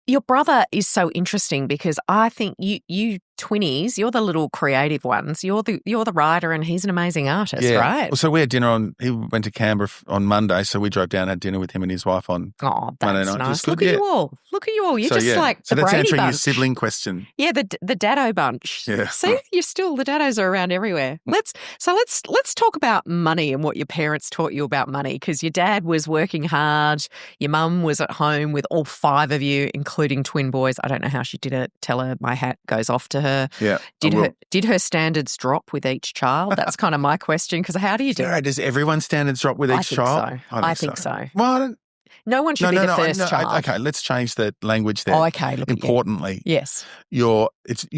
your brother is so interesting because I think you twinnies, you're the little creative ones. You're the writer and he's an amazing artist, right? Well, so we had dinner he went to Canberra on Monday, so we drove down and had dinner with him and his wife on Monday night. Nice. Look at you all. You're just like the Brady bunch. So that's answering your sibling question. Yeah, the Daddo bunch. Yeah. See, the Daddos are around everywhere. Let's talk about money and what your parents taught you about money because your dad was working hard. Your mum was at home with all 5 of you, including twin boys. I don't know how she did it. Tell her my hat goes off to her. Yeah. Did her standards drop with each child? That's kind of my question because how do you do it? Does everyone's standards drop with each child? I think so. Well, No one should be the first child. Okay, let's change the language there. Oh, okay. Look Importantly, at you. Yes. Your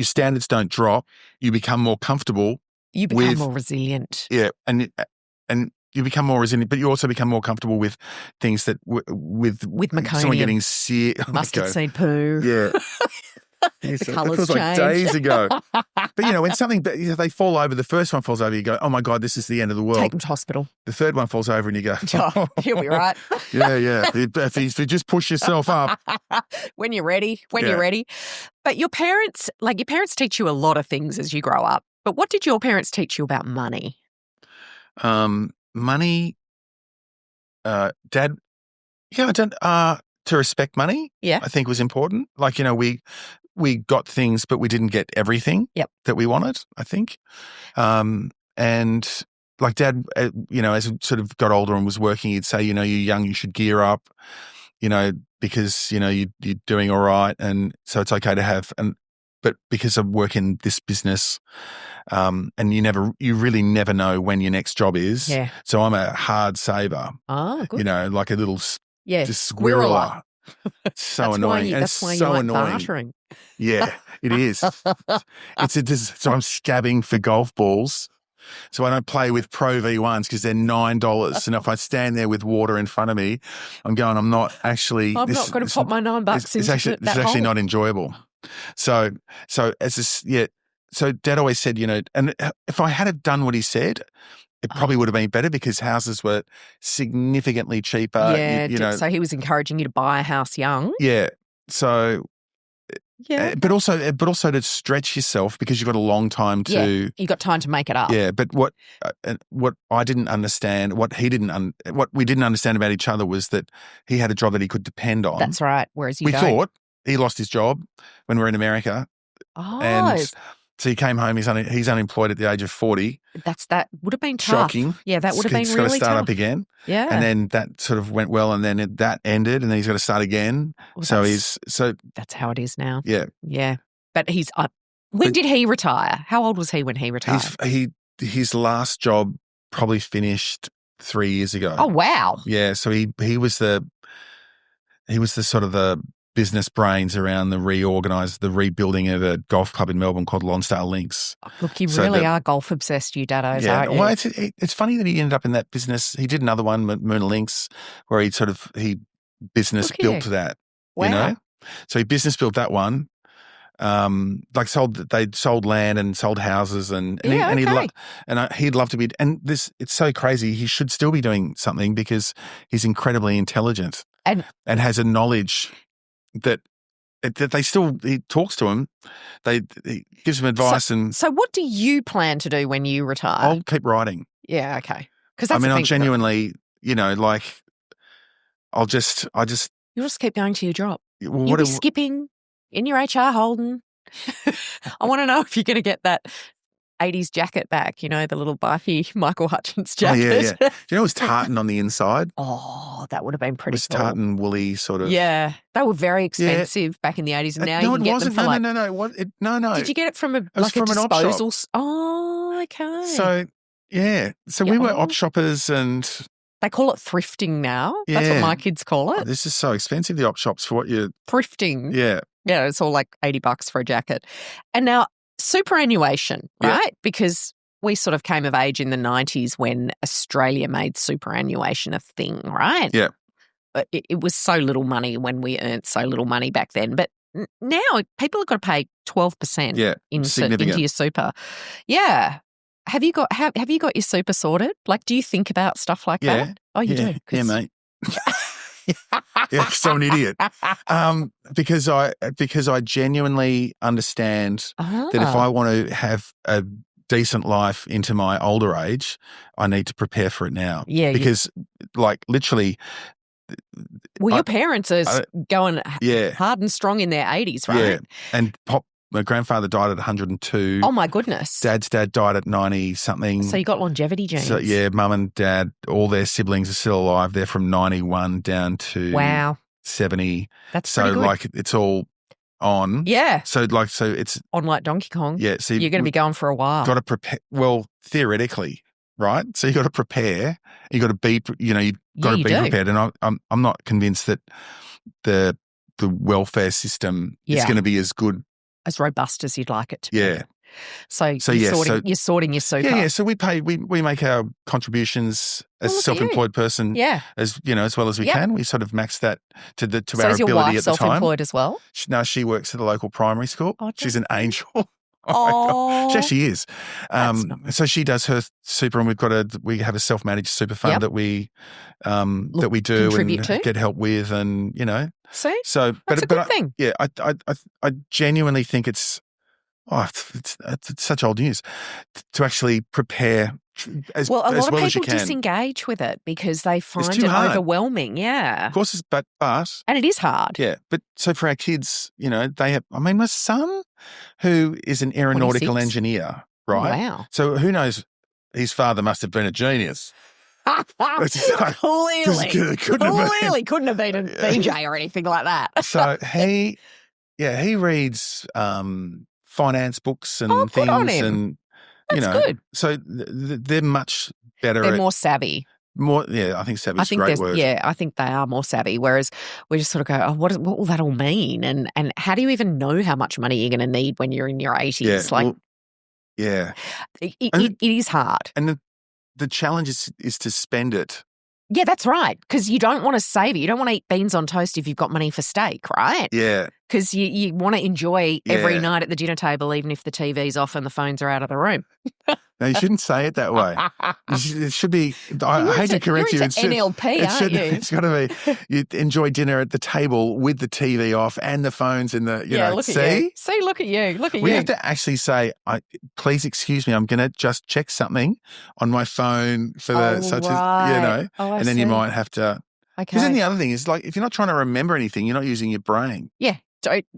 standards don't drop. You become more comfortable. You become more resilient. Yeah, and you become more resilient, but you also become more comfortable with things that with meconium. Someone getting sick. Mustard seed poo. Yeah. The That colours feels like change. days ago. But, when something, they fall over, the first one falls over, you go, oh, my God, this is the end of the world. Take them to hospital. The third one falls over and you go, oh, he'll be right. Yeah. If you just push yourself up. When you're ready. You're ready. But your parents teach you a lot of things as you grow up. But what did your parents teach you about money? Money, Dad, to respect money, I think was important. Like, we got things, but we didn't get everything that we wanted, I think. And like Dad, as he sort of got older and was working, he'd say, you're young, you should gear up, because, you're doing all right. And so it's okay to have, but because I work in this business, and you really never know when your next job is. Yeah. So I'm a hard saver. Oh, good. Like a little just squirreler. So annoying. That's why you like bartering. Yeah, it is. So I'm scabbing for golf balls. So I don't play with Pro V1s because they're $9. And if I stand there with water in front of me, I'm not going to pop my $9 into that It's actually not enjoyable. So Dad always said, and if I had done what he said, it probably would have been better because houses were significantly cheaper. Yeah, so he was encouraging you to buy a house young. Yeah. So, but also to stretch yourself because you've got a long time to. Yeah, you got time to make it up. Yeah, but what I didn't understand, what we didn't understand about each other was that he had a job that he could depend on. That's right. Whereas we thought he lost his job when we were in America. Oh. And so he came home. He's unemployed at the age of 40. That would have been tough. Shocking. Yeah, that would have been he's really got to start tough. up again. Yeah, and then that sort of went well, and then that ended, and then he's got to start again. Well, that's how it is now. Yeah, yeah. But he's up. When did he retire? How old was he when he retired? His last job probably finished 3 years ago. Oh wow! Yeah, so he was the sort of the business brains around the rebuilding of a golf club in Melbourne called Lonsdale Links. Look, you really are golf obsessed, you daddos, aren't you? Well, it's funny that he ended up in that business. He did another one, Moon Links, where he business built that. Wow. So he business built that one. They sold land and sold houses and he'd love to be. And it's so crazy. He should still be doing something because he's incredibly intelligent and has a knowledge that he talks to him. He gives him advice. So what do you plan to do when you retire? I'll keep writing. Yeah, okay. Because I'll genuinely, I'll just. You'll just keep going to your job. You'll be skipping in your HR Holden. I want to know if you're going to get that 80s jacket back, the little Bife Michael Hutchins jacket. Oh, yeah. Do you know it was tartan on the inside? Oh, that would have been pretty cool. Tartan, woolly sort of. Yeah. They were very expensive back in the 80s and now you can get them for No. Did you get it from a disposal? Oh, okay. So, yeah. So we were op shoppers and. They call it thrifting now. Yeah. That's what my kids call it. Oh, this is so expensive, the op shops, for what you're. Thrifting. Yeah. Yeah, it's all like $80 for a jacket. And now, superannuation, right? Yeah. Because we sort of came of age in the 90s when Australia made superannuation a thing, right? Yeah. It was so little money when we earned so little money back then. But now people have got to pay 12% into your super. Yeah. Have you got your super sorted? Like, do you think about stuff like that? Oh, you do? Yeah, mate. Yeah, so I'm an idiot. Because I genuinely understand that if I want to have a decent life into my older age, I need to prepare for it now. Yeah. Because literally. Well, your parents are going hard and strong in their 80s, right? Yeah. And my grandfather died at 102. Oh, my goodness. Dad's dad died at 90-something. So you got longevity genes. So, yeah, mum and dad, all their siblings are still alive. They're from 91 down to 70. That's pretty good. It's all on. Yeah. So it's... On like Donkey Kong. Yeah. So you're going to be going for a while. Got to prepare... Well, theoretically, right? So you got to prepare. You got to be, you've got to be prepared. And I'm not convinced that the welfare system is going to be as good, as robust as you'd like it to be. So you're sorting your super. Yeah. So we make our contributions as a self-employed person, as well as we can. We sort of max that to our ability at the time. So is your wife self-employed as well? No, she works at a local primary school. Oh, she's an angel. Oh, she is. Nice. So she does her super, and we have a self-managed super fund that we do and get help with, and See, so that's a good thing. I genuinely think it's such old news to actually prepare as well. A lot well of people disengage with it because they find it overwhelming. Yeah, of course, but and it is hard. Yeah, but so for our kids, they have. I mean, my son, who is an aeronautical 26? engineer, right? Oh, wow. So who knows? His father must have been a genius. Clearly couldn't have been a BJ or anything like that. So he reads finance books and things, and That's good. So they're much better. They're more savvy. I think savvy is a great word. Yeah, I think they are more savvy. Whereas we just sort of go, oh, what will that all mean? And how do you even know how much money you're going to need when you're in your 80s? It is hard. And the challenge is to spend it. Yeah, that's right. Because you don't want to save it. You don't want to eat beans on toast if you've got money for steak, right? Yeah. Because you want to enjoy every night at the dinner table, even if the TV's off and the phones are out of the room. No, you shouldn't say it that way. It should be, I hate to correct you. NLP, aren't you? It's got to be, you enjoy dinner at the table with the TV off and the phones in the, look at you. See, look at you. Look at you. We have to actually say, please excuse me, I'm going to just check something on my phone for and then you might have to. Okay. Because then the other thing is, like, if you're not trying to remember anything, you're not using your brain. Yeah.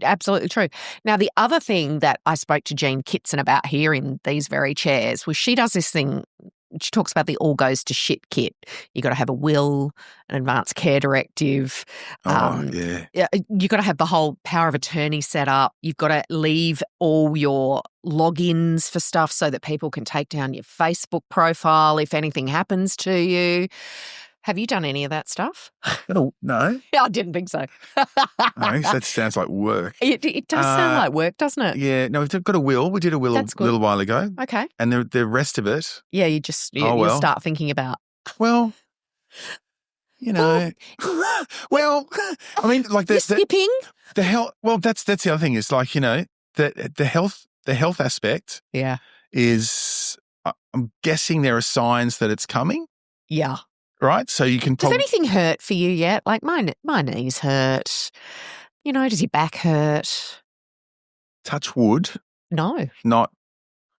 Absolutely true. Now, the other thing that I spoke to Jean Kitson about here in these very chairs was she does this thing. She talks about the all goes to shit kit. You got to have a will, an advance care directive. You got to have the whole power of attorney set up. You've got to leave all your logins for stuff so that people can take down your Facebook profile if anything happens to you. Have you done any of that stuff? Oh, no. Yeah, I didn't think so. No, that sounds like work. It does sound like work, doesn't it? Yeah. No, we've got a will. We did a will a little while ago. Okay. And the rest of it. Yeah, you start thinking about. Well, well, I mean, like you're skipping the health. Well, that's the other thing is like, the health aspect. Yeah. Is I'm guessing there are signs that it's coming. Yeah. Right, so you can. Does anything hurt for you yet? Like my knees hurt. Does your back hurt? Touch wood. No, not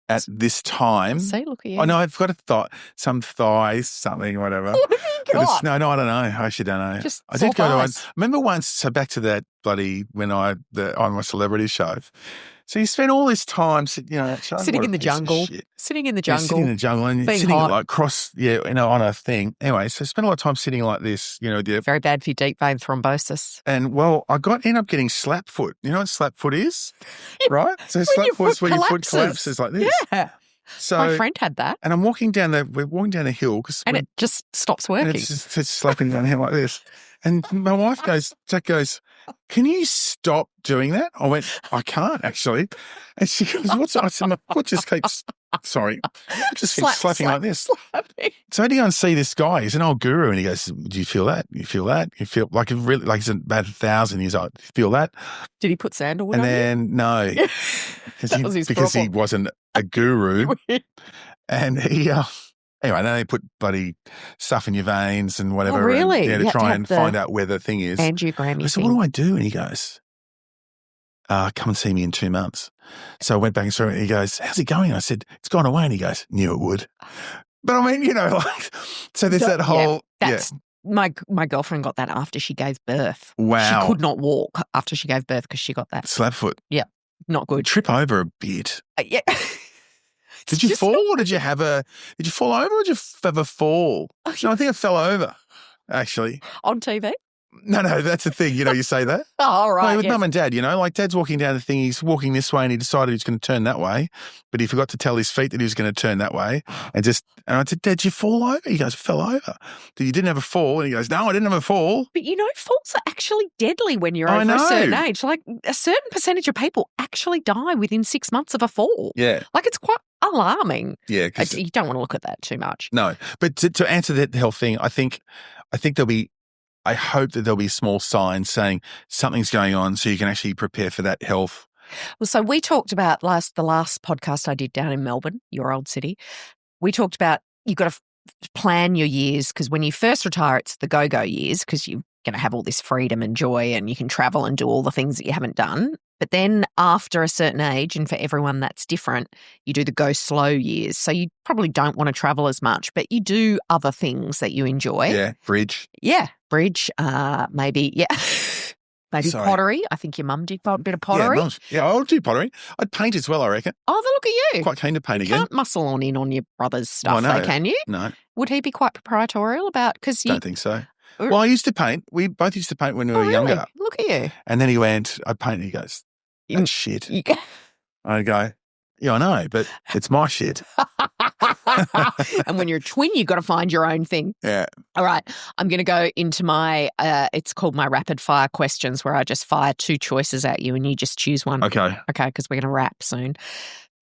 at this time. See, look at you. I know I've got some thighs, something, whatever. What have you got? No, I don't know. I actually don't know. Just I did go to one. Remember once? So back to that bloody when on my celebrity show. So you spend all this time, sitting in the jungle, sitting in the jungle, and sitting like on a thing. Anyway, so spend a lot of time sitting like this, very bad for your deep vein thrombosis. And well, I ended up getting slap foot. You know what slap foot is, right? So slap foot is when your foot collapses like this. Yeah. So my friend had that, and we're walking down the hill it just stops working. And it's just slapping down here like this. And my wife Jack goes, can you stop doing that? I went, I can't actually. And she goes, what's that? I said, my foot just keeps, keeps slapping like this. Slapping. So I had to go and see this guy. He's an old guru. And he goes, do you feel that? You feel that? You feel like he's about 1,000 years old. You feel that? Did he put sandalwood and on then, you? No. Because he wasn't a guru. And he... Anyway, then they put bloody stuff in your veins and whatever. Oh, really? To try and find out where the thing is. Angiogram. I said, what do I do? And he goes, come and see me in 2 months. So I went back and saw him. He goes, how's it going? I said, it's gone away. And he goes, knew it would. But I mean, so there's that whole. My girlfriend got that after she gave birth. Wow. She could not walk after she gave birth because she got that. Slap foot. Yeah. Not good. Trip over a bit. Yeah. Did you fall or did you fall over or did you have a fall? No, I think I fell over, actually. On TV? No, that's the thing. You say that. Oh, right. No, with mum and dad, like Dad's walking down the thing, he's walking this way and he decided he's going to turn that way, but he forgot to tell his feet that he was going to turn that way. And I said, Dad, did you fall over? He goes, I fell over. You didn't have a fall? And he goes, no, I didn't have a fall. But falls are actually deadly when you're over a certain age. Like a certain percentage of people actually die within 6 months of a fall. Yeah. Like it's quite alarming. Yeah. You don't want to look at that too much. No. But to answer that health thing, I think I hope that there'll be small signs saying something's going on so you can actually prepare for that health. Well, so we talked about the last podcast I did down in Melbourne, your old city. We talked about you've got to plan your years because when you first retire, it's the go-go years because you're going to have all this freedom and joy and you can travel and do all the things that you haven't done. But then after a certain age, and for everyone that's different, you do the go slow years. So you probably don't want to travel as much, but you do other things that you enjoy. Yeah, bridge. Yeah, bridge, maybe, maybe pottery. I think your mum did a bit of pottery. Yeah, I'll do pottery. I'd paint as well, I reckon. Oh, then look at you. Quite keen to paint you again. Can't muscle on your brother's stuff, though, can you? No. Would he be quite proprietorial about, because Don't think so. Well, I used to paint. We both used to paint when we were younger. Look at you. And then he went, I'd paint, and he goes, that's shit. I go, yeah, I know, but it's my shit. And when you're a twin, you've got to find your own thing. Yeah. All right. I'm going to go into my, it's called my rapid fire questions where I just fire 2 choices at you and you just choose one. Okay. Okay, because we're going to wrap soon.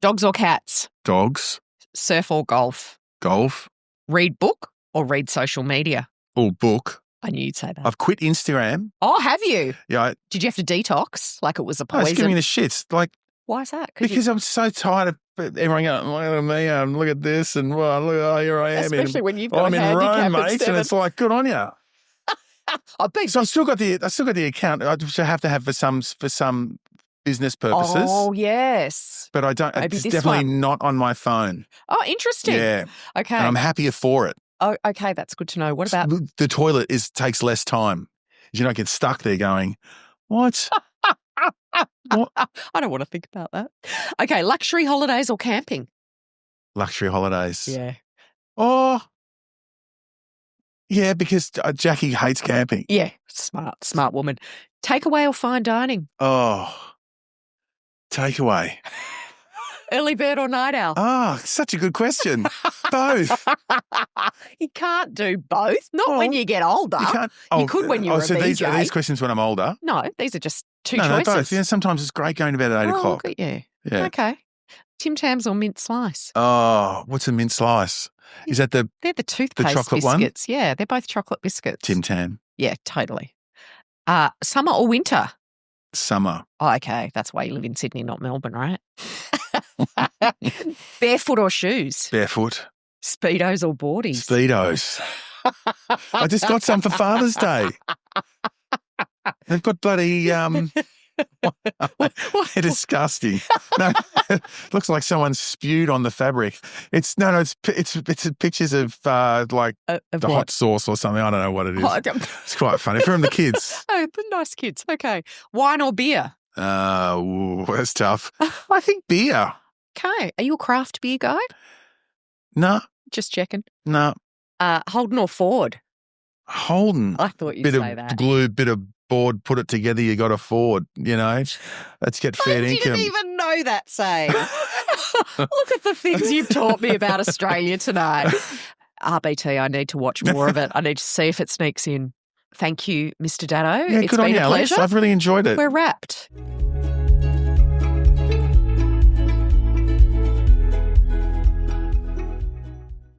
Dogs or cats? Dogs. Surf or golf? Golf. Read book or read social media? Oh, book. I knew you'd say that. I've quit Instagram. Oh, have you? Yeah. Did you have to detox like it was a poison? It's giving me the shits. Like, why is that? Because I'm so tired of everyone going, look at me, look at this, and well, here I am. Especially when you've got I'm a in handicap Rome, of mate, 7. and it's like, good on you. So I've still got the account, which I have to have for some business purposes. Oh, yes. But I don't. Maybe it's this definitely one. not on my phone. Oh, interesting. Yeah. Okay. And I'm happier for it. Oh, okay. That's good to know. What about the toilet? Takes less time. You don't get stuck there going, what? What? I don't want to think about that. Okay, luxury holidays or camping? Luxury holidays. Yeah. Oh, yeah, because Jackie hates camping. Yeah, smart woman. Takeaway or fine dining? Oh, takeaway. Early bird or night owl? Oh, such a good question. Both. You can't do both. Not when you get older. You can't. You could when you're a so VJ. Are these questions when I'm older? No, these are just two choices. choices. No, both. Yeah, sometimes it's great going to bed at 8 o'clock. Look at you. Yeah. Okay. Tim Tams or mint slice? Oh, what's a mint slice? Is that they're the toothpaste chocolate biscuits. one? Yeah, they're both chocolate biscuits. Tim Tam. Yeah, totally. Summer or winter? Summer. Oh, okay. That's why you live in Sydney, not Melbourne, right? Barefoot or shoes? Barefoot. Speedos or boardies? Speedos. I just got some for Father's Day. They've got bloody they're disgusting. No, looks like someone spewed on the fabric. It's pictures of the what? hot sauce or something. I don't know what it is. It's quite funny from the kids. Oh, the nice kids. Okay. Wine or beer? That's tough. I think beer. Okay. Are you a craft beer guy? No. Just checking. No. Holden or Ford? Holden. I thought you'd say that. Bit of glue, bit of board, put it together, you got a Ford, Let's get fair income. I didn't even know that saying. Look at the things you've taught me about Australia tonight. RBT, I need to watch more of it. I need to see if it sneaks in. Thank you, Mr. Daddo. Yeah, it's good been on you, a Alex. pleasure. I've really enjoyed it. We're wrapped.